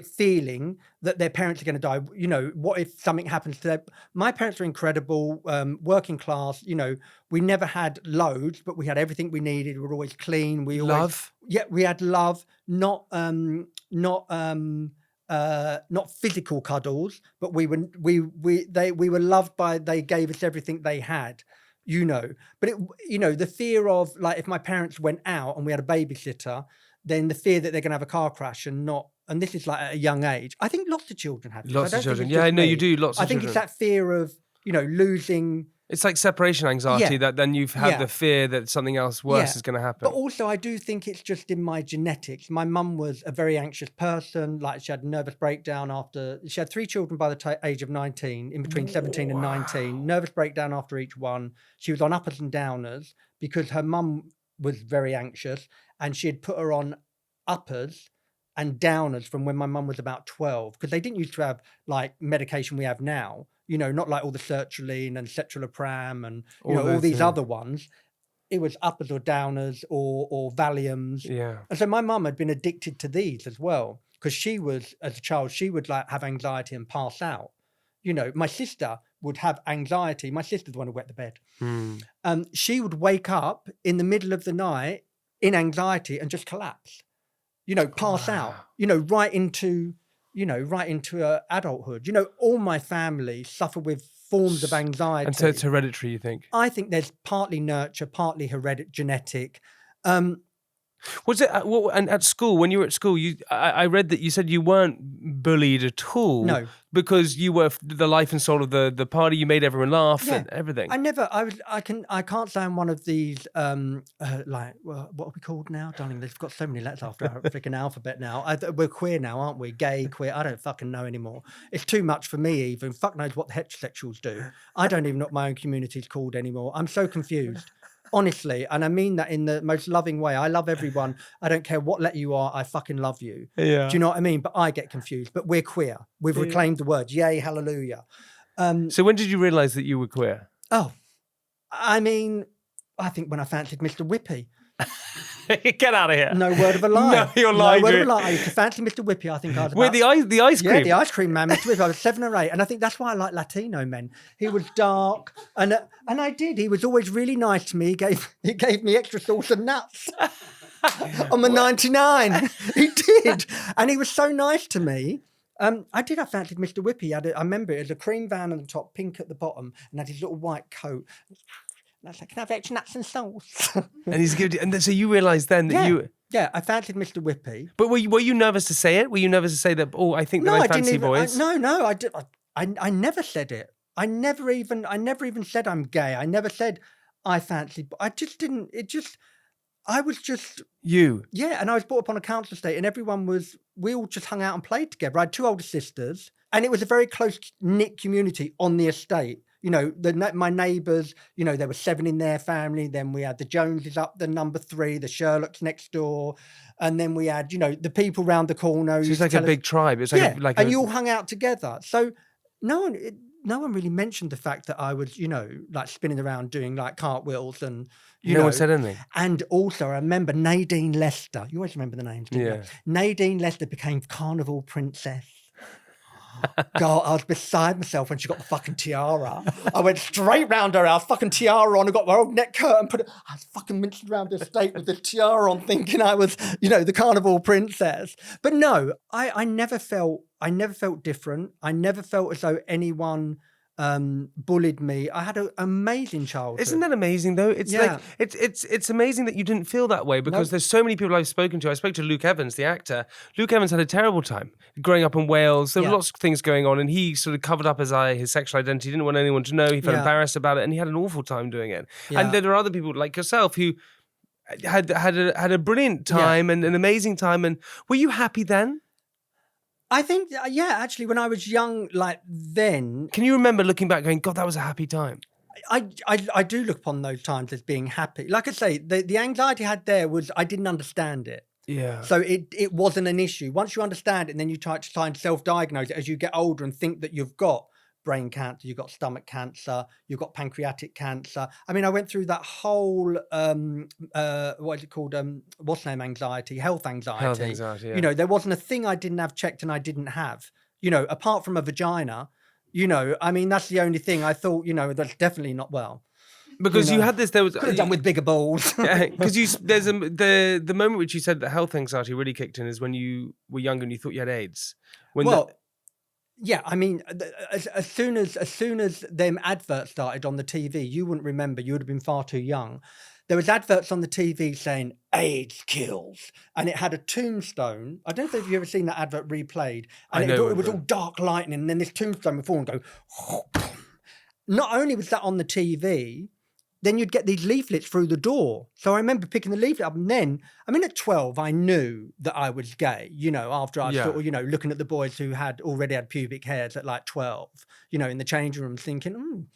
feeling that their parents are going to die. You know, what if something happens to them? My parents were incredible, working class. You know, we never had loads, but we had everything we needed. We were always clean. We always, love. Yeah, we had love, not physical cuddles, but we were loved by, they gave us everything they had, you know. But the fear of, like, if my parents went out and we had a babysitter, then the fear that they're going to have a car crash and this is like at a young age. I think lots of children have this. Lots of children. Yeah, I know you do. Lots of children. I think it's that fear of, losing. It's like separation anxiety that then you've had the fear that something else worse is going to happen. But also I do think it's just in my genetics. My mum was a very anxious person. Like, she had a nervous breakdown she had 3 children by the age of 19, in between 17 and 19, nervous breakdown after each one. She was on uppers and downers because her mum was very anxious and she had put her on uppers and downers from when my mum was about 12, because they didn't used to have like medication we have now. Not like all the sertraline and cetralopram and all these other ones. It was uppers or downers or Valiums. Yeah. And so my mum had been addicted to these as well, because she was, as a child, she would like have anxiety and pass out. My sister would have anxiety. My sister's the one who wet the bed. She would wake up in the middle of the night in anxiety and just collapse. Pass out. Right into adulthood. All my family suffer with forms of anxiety. And so it's hereditary, you think? I think there's partly nurture, partly genetic. Was it and at school, when you were at school, I read that you said you weren't bullied at all. No. Because you were the life and soul of the party. You made everyone laugh and everything. I can't say I'm one of these what are we called now, darling? They've got so many letters after our freaking alphabet now. We're queer now, aren't we? Gay, queer. I don't fucking know anymore. It's too much for me even. Fuck knows what the heterosexuals do. I don't even know what my own community's called anymore. I'm so confused. Honestly, and I mean that in the most loving way. I love everyone. I don't care what letter you are. I fucking love you. Yeah. Do you know what I mean? But I get confused. But we're queer. We've reclaimed the word. Yay, hallelujah. So when did you realise that you were queer? Oh, I mean, I think when I fancied Mr. Whippy. Get out of here. No word of a lie. No, you're lying. No word of a lie. I used to fancy Mr. Whippy. I think I was With about... the ice cream. Yeah, the ice cream man, Mr. Whippy. I was 7 or 8. And I think that's why I like Latino men. He was dark. And I did. He was always really nice to me. He gave me extra sauce and nuts on the 99. He did. And he was so nice to me. I fancied Mr. Whippy. I remember it as a cream van on the top, pink at the bottom, and had his little white coat. And I was like, can I have extra nuts and sauce? And he's giving you, and then, so you realised then that you... Yeah, I fancied Mr. Whippy. But were you nervous to say it? Were you nervous to say that, I think that I fancy boys? I never said it. I never even said I'm gay. I never said I fancy... I just didn't... I was just... You? Yeah, and I was brought up on a council estate and we all just hung out and played together. I had 2 older sisters and it was a very close-knit community on the estate. You know, my neighbours, you know, there were 7 in their family. Then we had the Joneses up, the number 3, the Sherlocks next door. And then we had, you know, the people round the corner. So it's like a big tribe. It's like and you all hung out together. So no one really mentioned the fact that I was, you know, like spinning around doing like cartwheels and, no one said anything. And also I remember Nadine Lester. You always remember the names, didn't you? Nadine Lester became Carnival Princess. God, I was beside myself when she got the fucking tiara. I went straight round her house, fucking tiara on, and got my old neck curtain, I was fucking mincing around the estate with the tiara on, thinking I was, you know, the Carnival Princess. But no, I never felt different. I never felt as though anyone bullied me. I had an amazing childhood. Isn't that amazing though? It's like it's amazing that you didn't feel that way because there's so many people I've spoken to. I spoke to Luke Evans, the actor. Luke Evans had a terrible time growing up in Wales. There were lots of things going on and he sort of covered up his sexual identity. He didn't want anyone to know. He felt embarrassed about it and he had an awful time doing it. And then there are other people like yourself who had a brilliant time and an amazing time. And were you happy then? I think, actually, when I was young, like then... Can you remember looking back going, God, that was a happy time? I do look upon those times as being happy. Like I say, the anxiety I had there was I didn't understand it. Yeah. So it wasn't an issue. Once you understand it and then you try and self-diagnose it as you get older and think that you've got brain cancer, you've got stomach cancer, you've got pancreatic cancer. I mean, I went through that whole, what is it called? What's the name? Anxiety, health anxiety. Health anxiety, yeah. You know, there wasn't a thing I didn't have checked and I didn't have, you know, apart from a vagina, you know, I mean, that's the only thing I thought, you know, that's definitely not well. Because you had this, there was could have done with bigger balls. Because there's the moment which you said that health anxiety really kicked in is when you were younger and you thought you had AIDS. Yeah, I mean, as soon as them adverts started on the TV, you wouldn't remember. You would have been far too young. There was adverts on the TV saying AIDS kills, and it had a tombstone. I don't know if you've ever seen that advert replayed. And it was all dark lightning, and then this tombstone would fall and go. Not only was that on the TV, then you'd get these leaflets through the door. So I remember picking the leaflet up and then, I mean, at 12, I knew that I was gay, you know, after I sort of, you know, looking at the boys who had already had pubic hairs at like 12, you know, in the changing room thinking,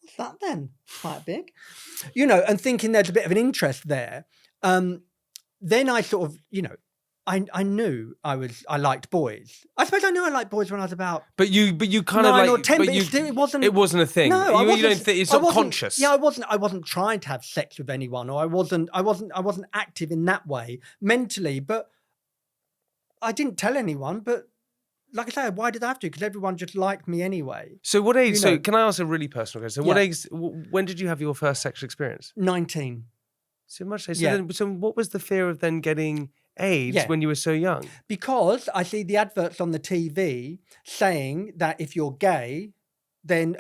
what's that then? Quite big. You know, and thinking there's a bit of an interest there. Then I sort of, you know, I knew I liked boys. I suppose I knew I liked boys when I was about. But you kind of 9 or 10. But it wasn't. It wasn't a thing. No, you don't think it's not conscious. Yeah, I wasn't trying to have sex with anyone, or I wasn't active in that way mentally. But I didn't tell anyone. But like I say, why did I have to? Because everyone just liked me anyway. So what age? You know, so can I ask a really personal question? So what age? When did you have your first sexual experience? 19. So much. So what was the fear of then getting AIDS when you were so young? Because I see the adverts on the TV saying that if you're gay, then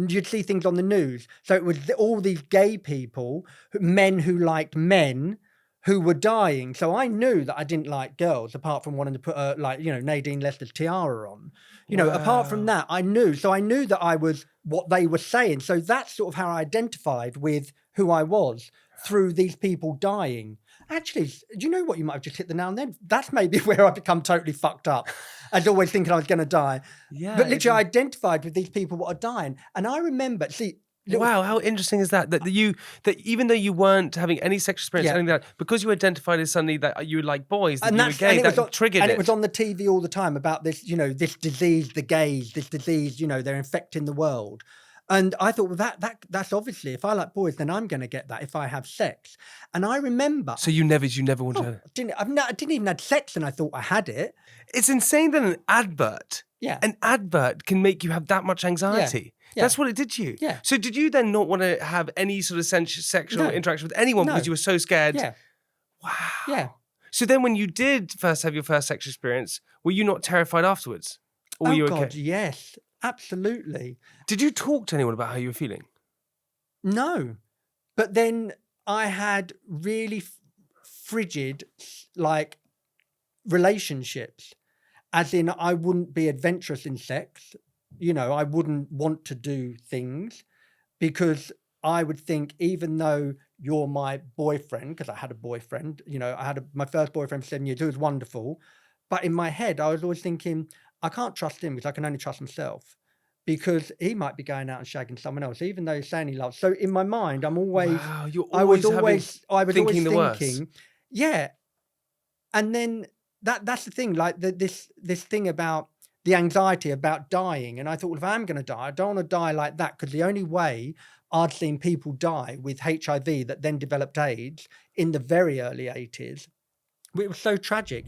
you'd see things on the news. So it was all these gay people, men who liked men, who were dying. So I knew that I didn't like girls, apart from wanting to put Nadine Lester's tiara on. You know, apart from that, I knew. So I knew that I was what they were saying. So that's sort of how I identified with who I was, through these people dying. Actually, do you know what? You might have just hit the nail on the head. That's maybe where I become totally fucked up. As always thinking I was going to die. Yeah. But literally I identified with these people that are dying. And I remember, wow, how interesting is that? That even though you weren't having any sexual experience, anything like that, because you identified as suddenly that you were like boys, that you were gay, that triggered it. And it was on the TV all the time about this, you know, this disease, the gays, this disease, you know, they're infecting the world. And I thought, well, that's obviously, if I like boys, then I'm going to get that if I have sex. And I remember, So you never want to. I didn't even have sex, and I thought I had it. It's insane that an advert can make you have that much anxiety. Yeah. That's what it did to you. Yeah. So did you then not want to have any sort of sexual interaction with anyone because you were so scared? Yeah. Wow. Yeah. So then when you did first have your first sexual experience, were you not terrified afterwards? Or were you okay? God, yes, absolutely. Did you talk to anyone about how you were feeling? No. But then I had really frigid, like, relationships. As in, I wouldn't be adventurous in sex. I wouldn't want to do things because I would think, even though you're my boyfriend, because I had a boyfriend, I had my first boyfriend for 7 years, who was wonderful. But in my head, I was always thinking, I can't trust him because I can only trust myself, because he might be going out and shagging someone else, even though he's saying he loves. So in my mind, I'm always, wow, I was always thinking the worst. thinking, yeah. And then that's the thing, like this thing about the anxiety about dying. And I thought, well, if I'm going to die, I don't want to die like that, because the only way I'd seen people die with HIV that then developed AIDS in the very early 80s, it was so tragic.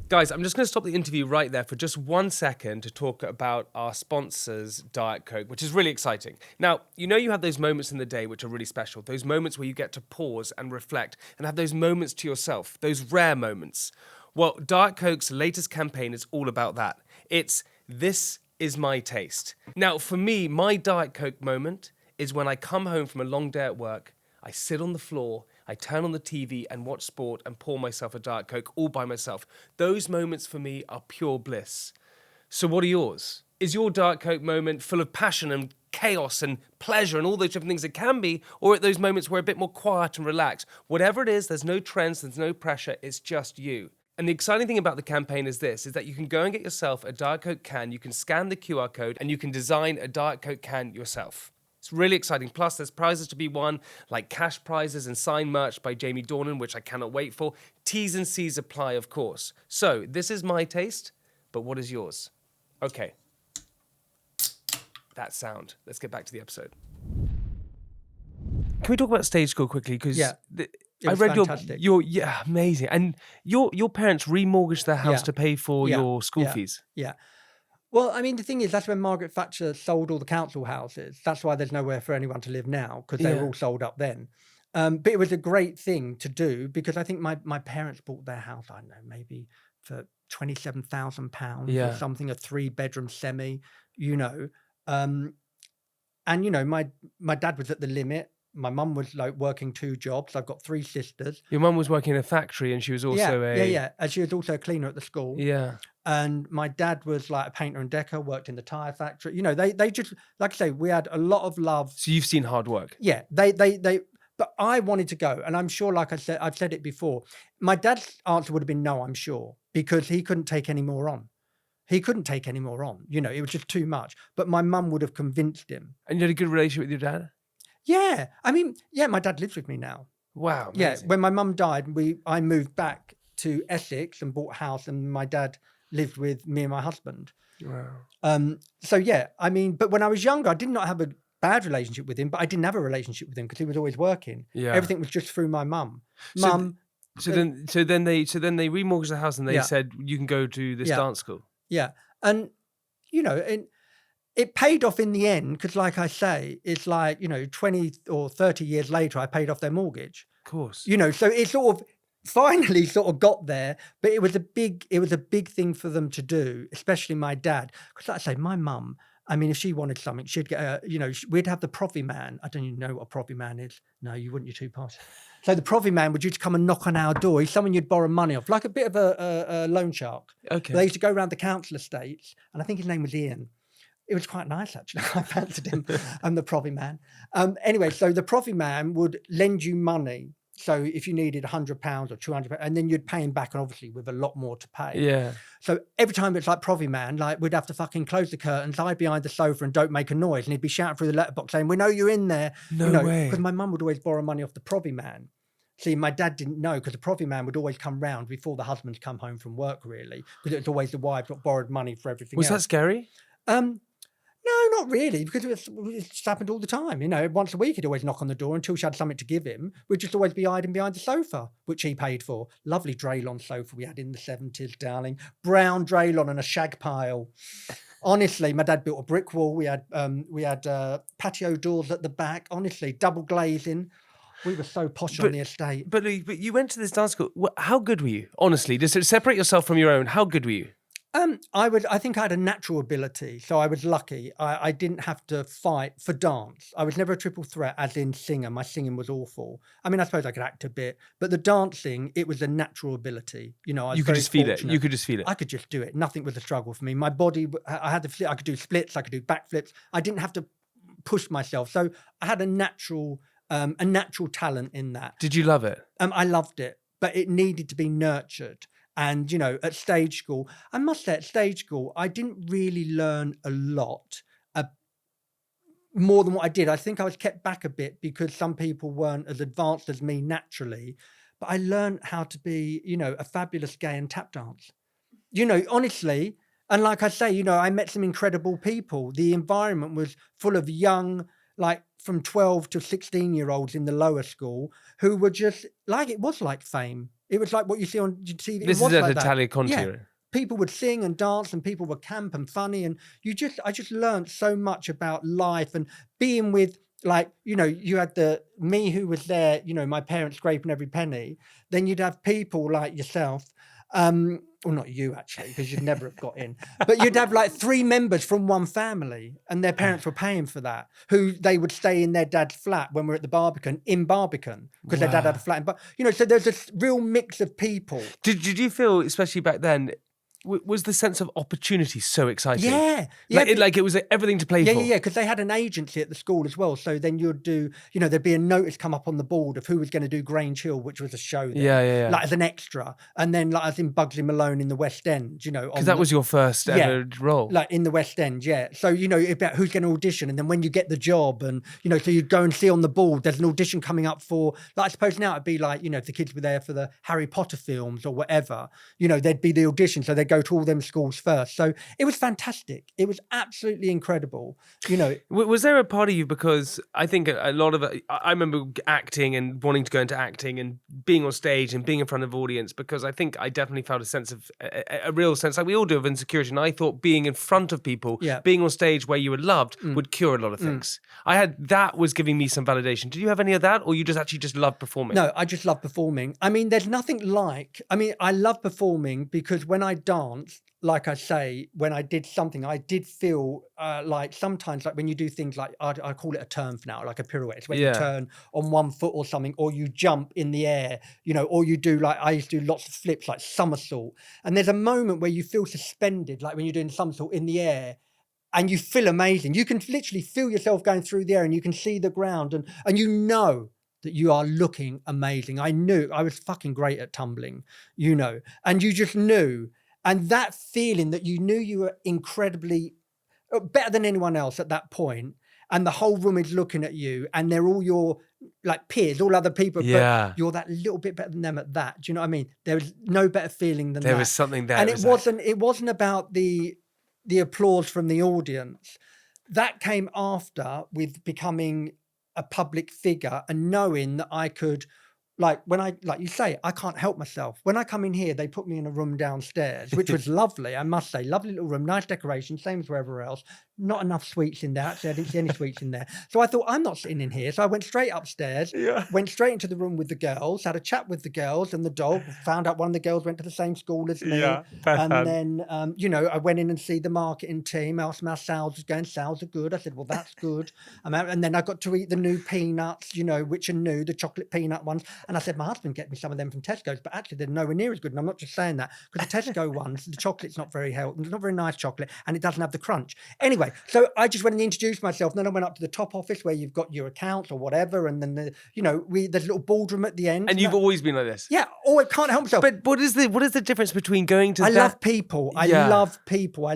Guys, I'm just going to stop the interview right there for just 1 second to talk about our sponsors, Diet Coke, which is really exciting. Now, you have those moments in the day which are really special, those moments where you get to pause and reflect and have those moments to yourself, those rare moments. Well, Diet Coke's latest campaign is all about that. It's "This is my taste." Now, for me, my Diet Coke moment is when I come home from a long day at work, I sit on the floor, I turn on the TV and watch sport and pour myself a Diet Coke all by myself. Those moments for me are pure bliss. So what are yours? Is your Diet Coke moment full of passion and chaos and pleasure and all those different things it can be, or at those moments where a bit more quiet and relaxed? Whatever it is, there's no trends, there's no pressure, it's just you. And the exciting thing about the campaign is that you can go and get yourself a Diet Coke can, you can scan the QR code, and you can design a Diet Coke can yourself. It's really exciting. Plus, there's prizes to be won, like cash prizes and signed merch by Jamie Dornan, which I cannot wait for. T's and C's apply, of course. So, this is my taste, but what is yours? Okay. That sound. Let's get back to the episode. Can we talk about stage school quickly? Because I read fantastic. your amazing. And your parents remortgaged their house to pay for your school fees. Yeah. Well, I mean, the thing is, that's when Margaret Thatcher sold all the council houses. That's why there's nowhere for anyone to live now, because they were all sold up then. But it was a great thing to do, because I think my parents bought their house, I don't know, maybe for £27,000 or something, a 3-bedroom semi, And, my dad was at the limit. My mum was like working 2 jobs. I've got 3 sisters. Your mum was working in a factory, and she was also and she was also a cleaner at the school. Yeah. And my dad was like a painter and decker, worked in the tire factory. They just, like I say, we had a lot of love. So you've seen hard work. Yeah, but I wanted to go, and I'm sure, like I said, I've said it before. My dad's answer would have been no, I'm sure, because he couldn't take any more on. He couldn't take any more on. It was just too much. But my mum would have convinced him. And you had a good relationship with your dad? Yeah, I mean, my dad lives with me now. Wow. Amazing. Yeah, when my mum died, I moved back to Essex and bought a house, and my dad lived with me and my husband. Wow. So yeah, I mean, but when I was younger, I did not have a bad relationship with him, but I didn't have a relationship with him because he was always working. Yeah. Everything was just through my mum. So then they remortgaged the house, and they said you can go to this dance school. Yeah, and it paid off in the end, because, like I say, it's like 20 or 30 years later, I paid off their mortgage. Of course. So it sort of finally sort of got there, but it was a big thing for them to do, especially my dad, because, like I say, my mum, I mean, if she wanted something, she'd get we'd have the Provi man. I don't even know what a Provi man is. No, you wouldn't. You're too posh. So the Provi man would used to come and knock on our door. He's someone you'd borrow money off, like a bit of a loan shark. Okay. They used to go around the council estates, and I think his name was Ian. It was quite nice, actually. I fancied him. I'm the Provi man. Anyway, so the Provi man would lend you money. So if you needed £100 or £200, and then you'd pay him back, and obviously with a lot more to pay. Yeah. So every time it's like Provi man, like we'd have to fucking close the curtains, hide behind the sofa, and don't make a noise. And he'd be shouting through the letterbox saying, "We know you're in there." No way. Because my mum would always borrow money off the Provi man. See, my dad didn't know, because the Provi man would always come round before the husbands come home from work, really, because it was always the wives that borrowed money for everything else. Was that scary? No, not really, because it just happened all the time. You know, once a week he'd always knock on the door until she had something to give him. We'd just always be hiding behind the sofa, which he paid for. Lovely Draylon sofa we had in the 70s, darling. Brown Draylon and a shag pile. Honestly, my dad built a brick wall. We had patio doors at the back. Honestly, double glazing. We were so posh on the estate. But you went to this dance school. How good were you? Honestly, just to separate yourself from your own, how good were you? I think I had a natural ability, so I was lucky. I didn't have to fight for dance. I was never a triple threat, as in singer. My singing was awful. I mean, I suppose I could act a bit, but the dancing, it was a natural ability. You know, You could just feel it. You could just feel it. I could just do it. Nothing was a struggle for me. My body, I could do splits. I could do backflips. I didn't have to push myself. So I had a natural talent in that. Did you love it? I loved it, but it needed to be nurtured. And, you know, at stage school, I must say at stage school, I didn't really learn a lot more than what I did. I think I was kept back a bit because some people weren't as advanced as me naturally. But I learned how to be, you know, a fabulous gay and tap dance. You know, honestly. And like I say, you know, I met some incredible people. The environment was full of young, like from 12 to 16-year-olds in the lower school who were just like, it was like Fame. It was like what you see on TV. This is at Italia Conti. Yeah. People would sing and dance and people were camp and funny. And I just learned so much about life and being with, like, you know, you had me who was there, you know, my parents scraping every penny. Then you'd have people like yourself, well, not you actually, because you'd never have got in, but you'd have like 3 members from one family and their parents were paying for that, who they would stay in their dad's flat when we're at the Barbican, because their dad had a flat. But, you know, so there's this real mix of people. Did you feel, especially back then, was the sense of opportunity so exciting? Yeah. Like it was everything to play for. Yeah, because they had an agency at the school as well. So then you'd do, you know, there'd be a notice come up on the board of who was going to do Grange Hill, which was a show there. Yeah. Like as an extra. And then like as in Bugsy Malone in the West End, you know. Because that was your first ever role. Like in the West End, yeah. So, you know, about who's going to audition. And then when you get the job and, you know, so you'd go and see on the board, there's an audition coming up for, like I suppose now it'd be like, you know, if the kids were there for the Harry Potter films or whatever, you know, there'd be the audition. So they'd go to all them schools first. So it was fantastic. It was absolutely incredible. You know, was there a part of you, because I think a lot of it, I remember acting and wanting to go into acting and being on stage and being in front of audience, because I think I definitely felt a sense of a real sense, like we all do, of insecurity. And I thought being in front of people, being on stage where you were loved would cure a lot of things. That was giving me some validation. Did you have any of that, or you just love performing? No, I just love performing. I mean, there's nothing like, I love performing because when I danced, like I say, when I did something, I did feel like sometimes, like when you do things like, I call it a turn for now, like a pirouette. It's when you turn on one foot or something, or you jump in the air, you know, or you do like, I used to do lots of flips, like somersault. And there's a moment where you feel suspended, like when you're doing somersault in the air, and you feel amazing. You can literally feel yourself going through the air and you can see the ground and you know that you are looking amazing. I knew I was fucking great at tumbling, you know, and you just knew. And that feeling that you knew you were incredibly better than anyone else at that point, and the whole room is looking at you, and they're all your like peers, all other people, but you're that little bit better than them at that. Do you know what I mean? There was no better feeling than that. There was something there. And it wasn't about the applause from the audience. That came after, with becoming a public figure and knowing that I could, like you say, I can't help myself. When I come in here, they put me in a room downstairs, which was lovely, I must say. Lovely little room, nice decoration, same as wherever else. Not enough sweets in there. Actually, I didn't see any sweets in there. So I thought, I'm not sitting in here. So I went straight upstairs, went straight into the room with the girls, had a chat with the girls and the dog, found out one of the girls went to the same school as me. And then, you know, I went in and see the marketing team, asked them how sales was going. Sales are good. I said, well, that's good. And then I got to eat the new peanuts, you know, which are new, the chocolate peanut ones. And I said, my husband get me some of them from Tesco's, but actually they're nowhere near as good. And I'm not just saying that, because the Tesco ones, the chocolate's not very healthy, it's not very nice chocolate, and it doesn't have the crunch. Anyway, so I just went and introduced myself. And then I went up to the top office where you've got your accounts or whatever. And then, there's a little boardroom at the end. And you've always been like this? Yeah. Oh, I can't help myself. But what is the difference between going to I love people. I love people. I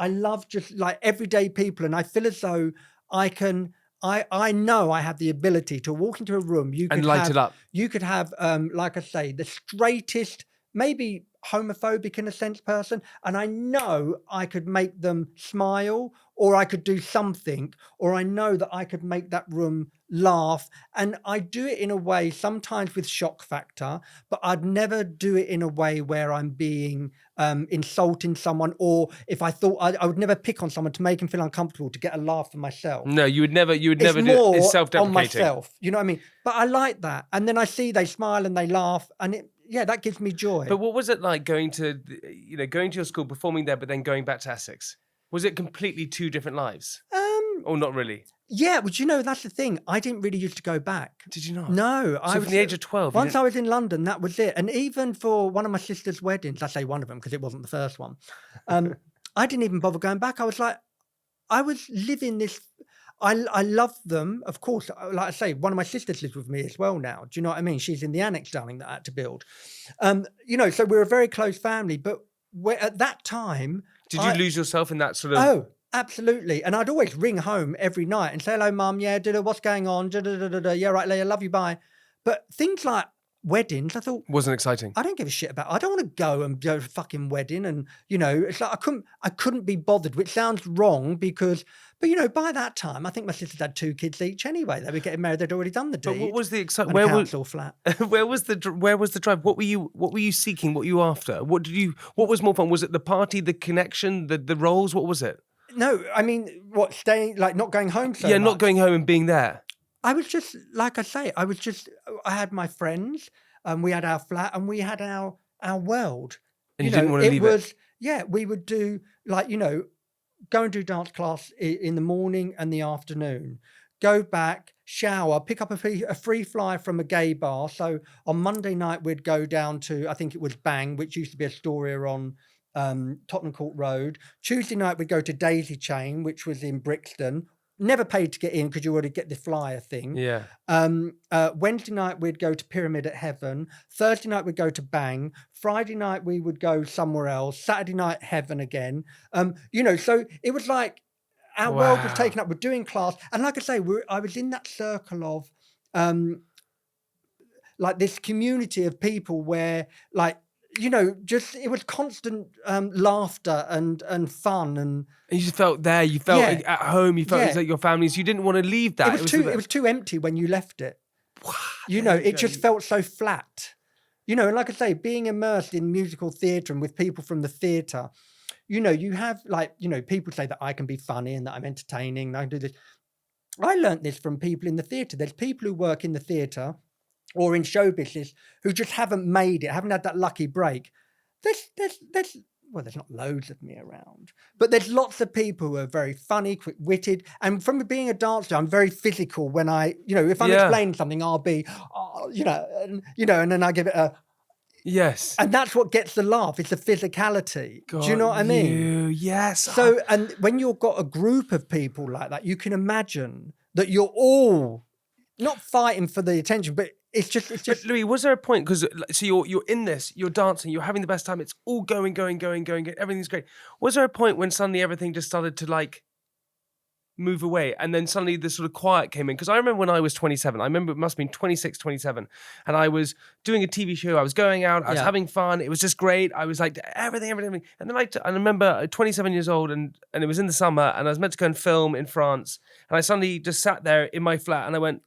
love just like everyday people. And I feel as though I know I have the ability to walk into a room. You could light it up. You could have, like I say, the straightest, maybe homophobic in a sense person, and I know I could make them smile, or I could do something, or I know that I could make that room laugh, and I do it in a way sometimes with shock factor, but I'd never do it in a way where I'm being insulting someone, or if I thought I would never pick on someone to make him feel uncomfortable to get a laugh for myself. No, you would never It's do it. more It's on self-deprecating. myself, you know what I mean? But I like that, and then I see they smile and they laugh, and that gives me joy. But what was it like going to your school, performing there, but then going back to Essex? Was it completely two different lives? Or not really? Yeah, well, you know, that's the thing. I didn't really used to go back. Did you not? No. So from the age of 12? Once I was in London, that was it. And even for one of my sister's weddings, I say one of them because it wasn't the first one, I didn't even bother going back. I was like, I was living this. I love them. Of course, like I say, one of my sisters lives with me as well now. Do you know what I mean? She's in the annex, darling, that I had to build. You know, so we're a very close family. But at that time... Did you lose yourself in that sort of... Oh, absolutely. And I'd always ring home every night and say, hello, mum. Yeah, what's going on? Yeah, right, Leah, love you, bye. But things like weddings, I thought... Wasn't exciting. I don't give a shit about... I don't want to go and do a fucking wedding. And, you know, it's like I couldn't be bothered, which sounds wrong because... But, you know, by that time, I think my sisters had 2 kids each anyway. They were getting married. They'd already done the deed. But what was the excitement? Where was flat? Where was the drive? What were you seeking? What were you after? What was more fun? Was it the party, the connection, the roles? What was it? No, I mean, staying, like not going home so Yeah, much. not going home and being there. I was just, like I say, I had my friends, we had our flat, and we had our world. And you didn't want to leave it? Yeah, we would do, like, you know, go and do dance class in the morning and the afternoon, go back, shower, pick up a free fly from a gay bar. So on Monday night, we'd go down to, I think it was Bang, which used to be a Astoria on Tottenham Court Road. Tuesday night, we'd go to Daisy Chain, which was in Brixton. Never paid to get in because you already get the flyer thing. Yeah. Wednesday night, we'd go to Pyramid at Heaven. Thursday night, we'd go to Bang. Friday night, we would go somewhere else. Saturday night, Heaven again. You know, so it was like our world was taken up with doing class. And like I say, I was in that circle of like this community of people where, like, you know, just it was constant laughter and fun, and you just felt there. You felt at home. You felt it was like your families. You didn't want to leave that. It was too empty when you left it. You know, it just felt so flat. You know, and like I say, being immersed in musical theatre and with people from the theatre, you know, you have, like, you know, people say that I can be funny and that I'm entertaining and I can do this. I learnt this from people in the theatre. There's people who work in the theatre or in show business who just haven't made it, haven't had that lucky break. There's not loads of me around, but there's lots of people who are very funny, quick-witted. And from being a dancer, I'm very physical when if I'm explaining something, I'll be, and then I give it a... Yes. And that's what gets the laugh. It's the physicality. Do you know what I mean? Yes. So, and when you've got a group of people like that, you can imagine that you're all not fighting for the attention, but it's just. But Louie, was there a point? Because so you're in this, you're dancing, you're having the best time. It's all going. Everything's great. Was there a point when suddenly everything just started to like move away, and then suddenly the sort of quiet came in? Because I remember when I was 27, I remember it must have been 26, 27, and I was doing a TV show. I was going out. I was having fun. It was just great. I was like everything. And then I remember 27 years old, and it was in the summer, and I was meant to go and film in France, and I suddenly just sat there in my flat, and I went,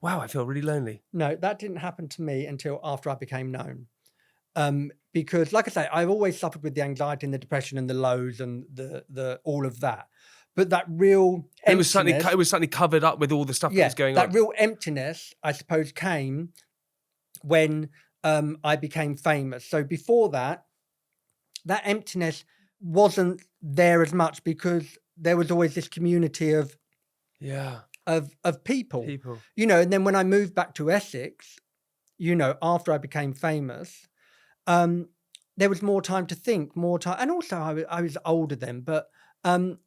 wow, I feel really lonely. No, that didn't happen to me until after I became known. Because, like I say, I've always suffered with the anxiety and the depression and the lows and the all of that. But that real emptiness... It was suddenly covered up with all the stuff that was going on. That real emptiness, I suppose, came when I became famous. So before that emptiness wasn't there as much because there was always this community of... Of people, you know. And then when I moved back to Essex, you know, after I became famous, there was more time to think, more time, and also I was older then. But that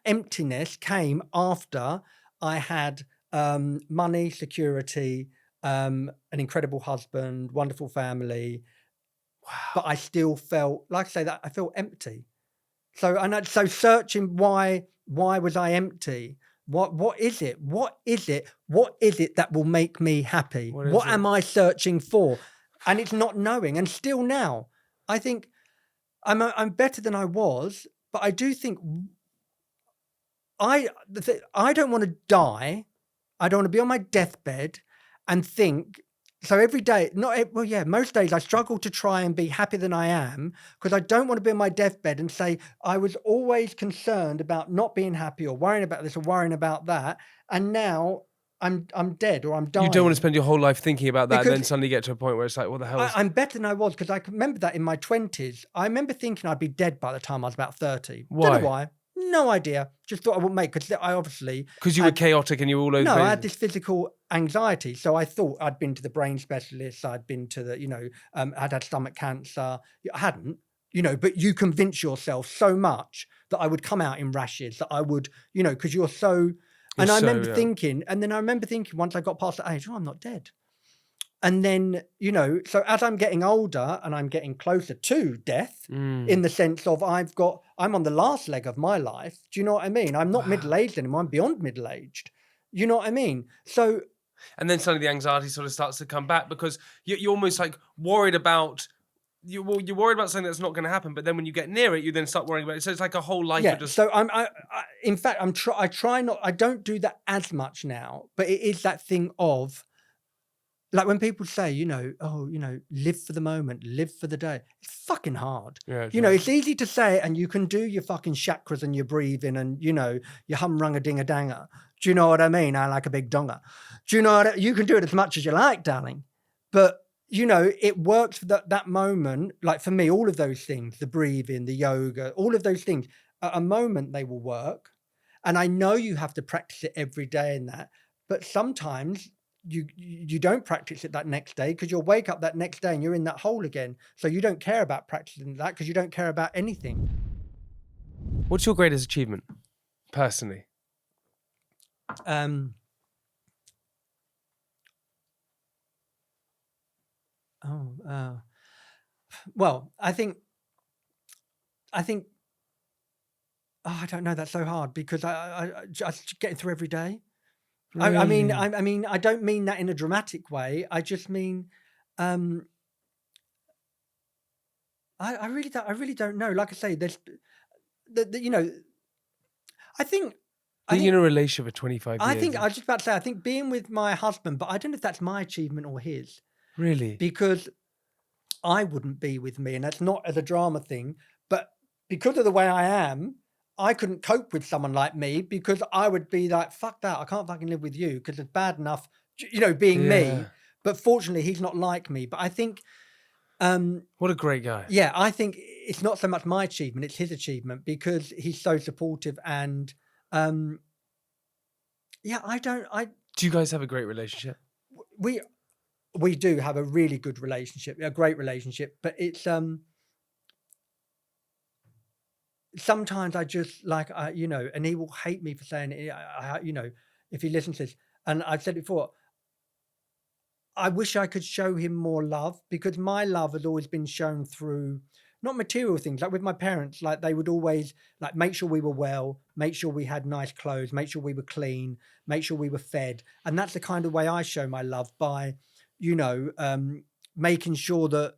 emptiness came after I had money, security, an incredible husband, wonderful family. Wow. But I still felt, like I say, that I felt empty. So searching why was I empty? What is it? What is it? What is it that will make me happy? What am I searching for? and it's not knowing. And still now, I think I'm better than I was, but I do think I don't want to die. I don't want to be on my deathbed and think. So every day, most days I struggle to try and be happier than I am because I don't want to be on my deathbed and say I was always concerned about not being happy or worrying about this or worrying about that, and now I'm dead or I'm dying. You don't want to spend your whole life thinking about that, and Because then suddenly get to a point where it's like, what the hell? I'm better than I was because I can remember that in my 20s. I remember thinking I'd be dead by the time I was about 30. Why? Don't know why. No idea. Just thought I wouldn't make, because I obviously... Because you were chaotic and you were all over. No, I had this physical anxiety. So I thought I'd been to the brain specialist. I'd been to the, I'd had stomach cancer. I hadn't, but you convince yourself so much that I would come out in rashes, that I would, because you're so... And I remember thinking, once I got past that age, I'm not dead. And then, so as I'm getting older and I'm getting closer to death, in the sense of I'm on the last leg of my life. Do you know what I mean? I'm not middle-aged anymore. I'm beyond middle-aged. You know what I mean? So... And then suddenly the anxiety sort of starts to come back because you're almost like worried about... You're worried about something that's not going to happen, but then when you get near it, you then start worrying about it. So it's like a whole life of just... So in fact, I try not... I don't do that as much now, but it is that thing of... Like when people say, live for the moment, live for the day. It's fucking hard. Yeah, it's easy to say it and you can do your fucking chakras and your breathing and, your hum-rung-a-ding-a-danger. Do you know what I mean? I like a big donger. Do you know what you can do it as much as you like, darling. But, it works for that moment. Like for me, all of those things, the breathing, the yoga, all of those things, at a moment they will work. And I know you have to practice it every day in that. But sometimes... You don't practice it that next day because you'll wake up that next day and you're in that hole again. So you don't care about practicing that because you don't care about anything. What's your greatest achievement, personally? Well, I think. Oh, I don't know. That's so hard because I just getting through every day. Really? I mean, I don't mean that in a dramatic way. I just mean, I really don't know. Like I say, there's, I think being in a relationship for 25 years. I was just about to say, I think being with my husband, but I don't know if that's my achievement or his. Really? Because I wouldn't be with me, and that's not as a drama thing, but because of the way I am, I couldn't cope with someone like me because I would be like, fuck that. I can't fucking live with you because it's bad enough, being me. But fortunately, he's not like me. But I think... what a great guy. Yeah, I think it's not so much my achievement, it's his achievement because he's so supportive and... Do you guys have a great relationship? We do have a really good relationship, a great relationship, but it's... Sometimes I just and he will hate me for saying it, if he listens to this. And I've said it before, I wish I could show him more love because my love has always been shown through not material things. Like with my parents, like they would always like make sure we were well, make sure we had nice clothes, make sure we were clean, make sure we were fed. And that's the kind of way I show my love by, making sure that,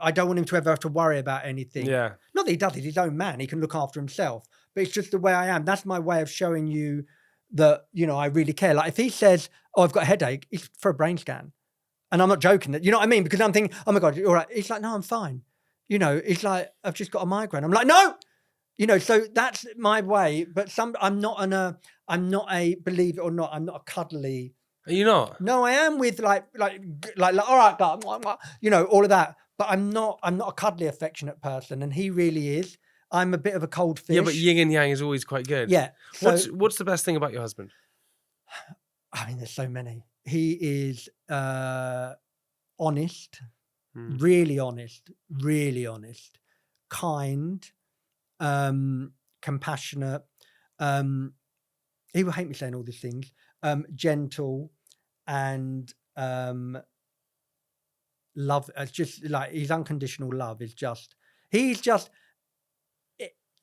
I don't want him to ever have to worry about anything. Yeah. Not that he does, he's his own man. He can look after himself. But it's just the way I am. That's my way of showing you that, I really care. Like if he says, oh, I've got a headache, it's for a brain scan. And I'm not joking. You know what I mean? Because I'm thinking, oh my God, you're all right. He's like, no, I'm fine. It's like, I've just got a migraine. I'm like, no! So that's my way. But I'm not a, believe it or not, I'm not a cuddly. Are you not? No, I am with like, all right, God, all of that. But I'm not a cuddly, affectionate person, and he really is. I'm a bit of a cold fish. Yeah, but yin and yang is always quite good. Yeah. So, what's the best thing about your husband? I mean, there's so many. He is honest, really honest, kind, compassionate. He will hate me saying all these things. Gentle and love. It's just like his unconditional love is just. He's just.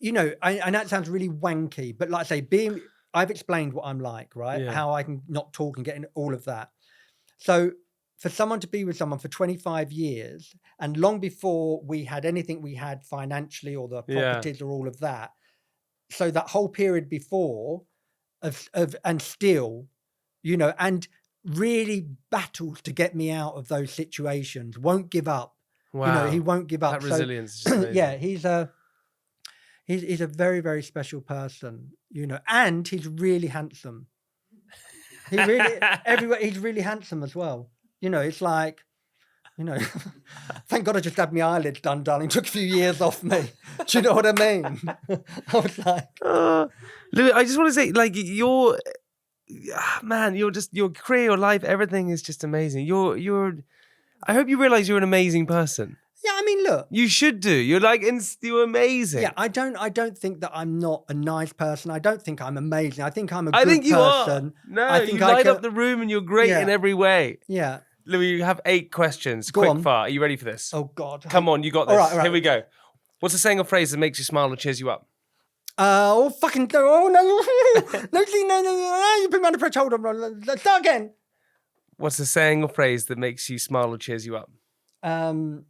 I know it sounds really wanky, but like I say, I've explained what I'm like, right? Yeah. How I can not talk and get in all of that. So for someone to be with someone for 25 years, and long before we had anything we had financially or the Yeah. properties or all of that, so that whole period before of and still, you know, and really battles to get me out of those situations, won't give up. Wow. You know, he won't give up. That resilience is just amazing. Yeah, he's a very, very special person, you know, and he's really handsome. He really everywhere he's really handsome as well. You know, it's like, you know, thank God I just had my eyelids done, darling. Took a few years off me. Do you know what I mean? I was like, Louis, I just want to say, like, your career, your life, everything is just amazing. I hope you realize you're an amazing person. yeah, I mean, look. You should do. You're amazing. Yeah, I don't think that I'm not a nice person. I don't think I'm amazing. I think I'm a good I think you person. are. No, I think you I light can- up the room and you're great Yeah. in every way. Yeah. Louis, you have 8 questions. Go Quick on. fire. Are you ready for this? Oh God. Come on, you got this. All right, all right. Here we go. What's a saying or phrase that makes you smile and cheers you up? Oh fucking oh no no you put me under pressure. Hold on, let's start again. What's a saying or phrase that makes you smile or cheers you up? Oh,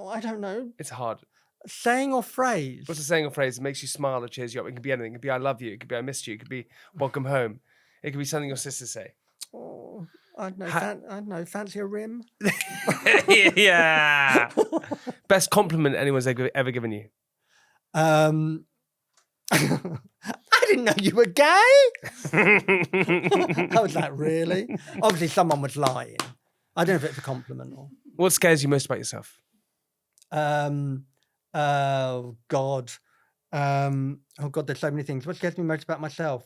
I don't know. It's hard. Saying or phrase. What's a saying or phrase that makes you smile or cheers you up? It could be anything. It could be I love you. It could be I missed you. It could be welcome home. It could be something your sisters say. Oh, I don't know. Fancy a rim? Yeah. Best compliment anyone's ever given you? I didn't know you were gay. I was like, really? Obviously, someone was lying. I don't know if it's a compliment or. What scares you most about yourself? Oh God. Oh God, there's so many things. What scares me most about myself?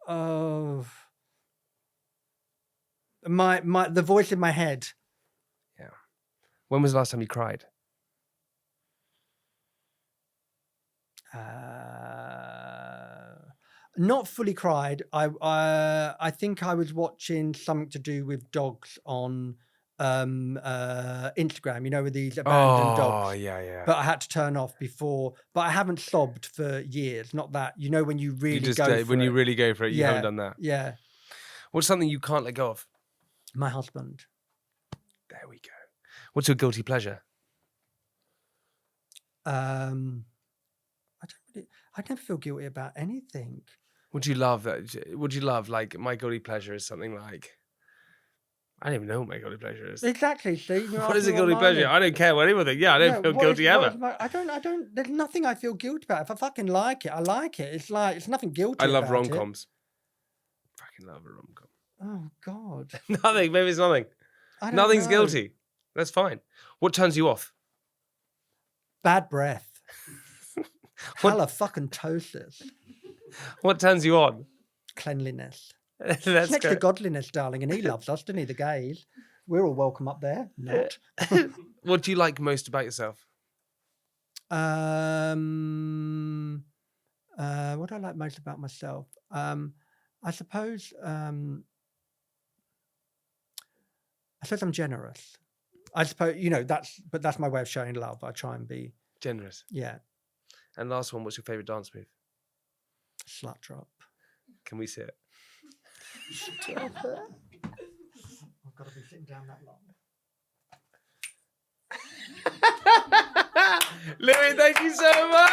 Oh, the voice in my head. Yeah. When was the last time you cried? Not fully cried. I think I was watching something to do with dogs on Instagram, you know, with these abandoned dogs. Oh, yeah. But I had to turn off before. But I haven't sobbed for years. Not that, you know, when you really You just go for when it. you really go for it, you haven't done that. Yeah, What's something you can't let go of? my husband. There we go. What's your guilty pleasure? I never feel guilty about anything. Would you love like my guilty pleasure is something like I don't even know what my guilty pleasure is. Exactly. See, What is a guilty pleasure? I don't care what anyone thinks. Yeah, I don't feel guilty ever. I don't. There's nothing I feel guilty about. If I fucking like it, I like it. It's like it's nothing guilty. I love about it. rom-coms. Fucking love a rom-com. Oh God. Nothing. Maybe it's nothing. I don't Nothing's know. guilty. That's fine. What turns you off? Bad breath. What- Halitosis. What turns you on? Cleanliness. Let's It's next go. to godliness, darling, and he loves us, doesn't he? The gays. We're all welcome up there. Not. What do you like most about yourself? What do I like most about myself? I suppose I'm generous. I suppose, you know, that's my way of showing love. I try and be, Generous. yeah, And last one, what's your favorite dance move? slut drop. Can we see it? I've got to be sitting down that long. Louis, thank you so much.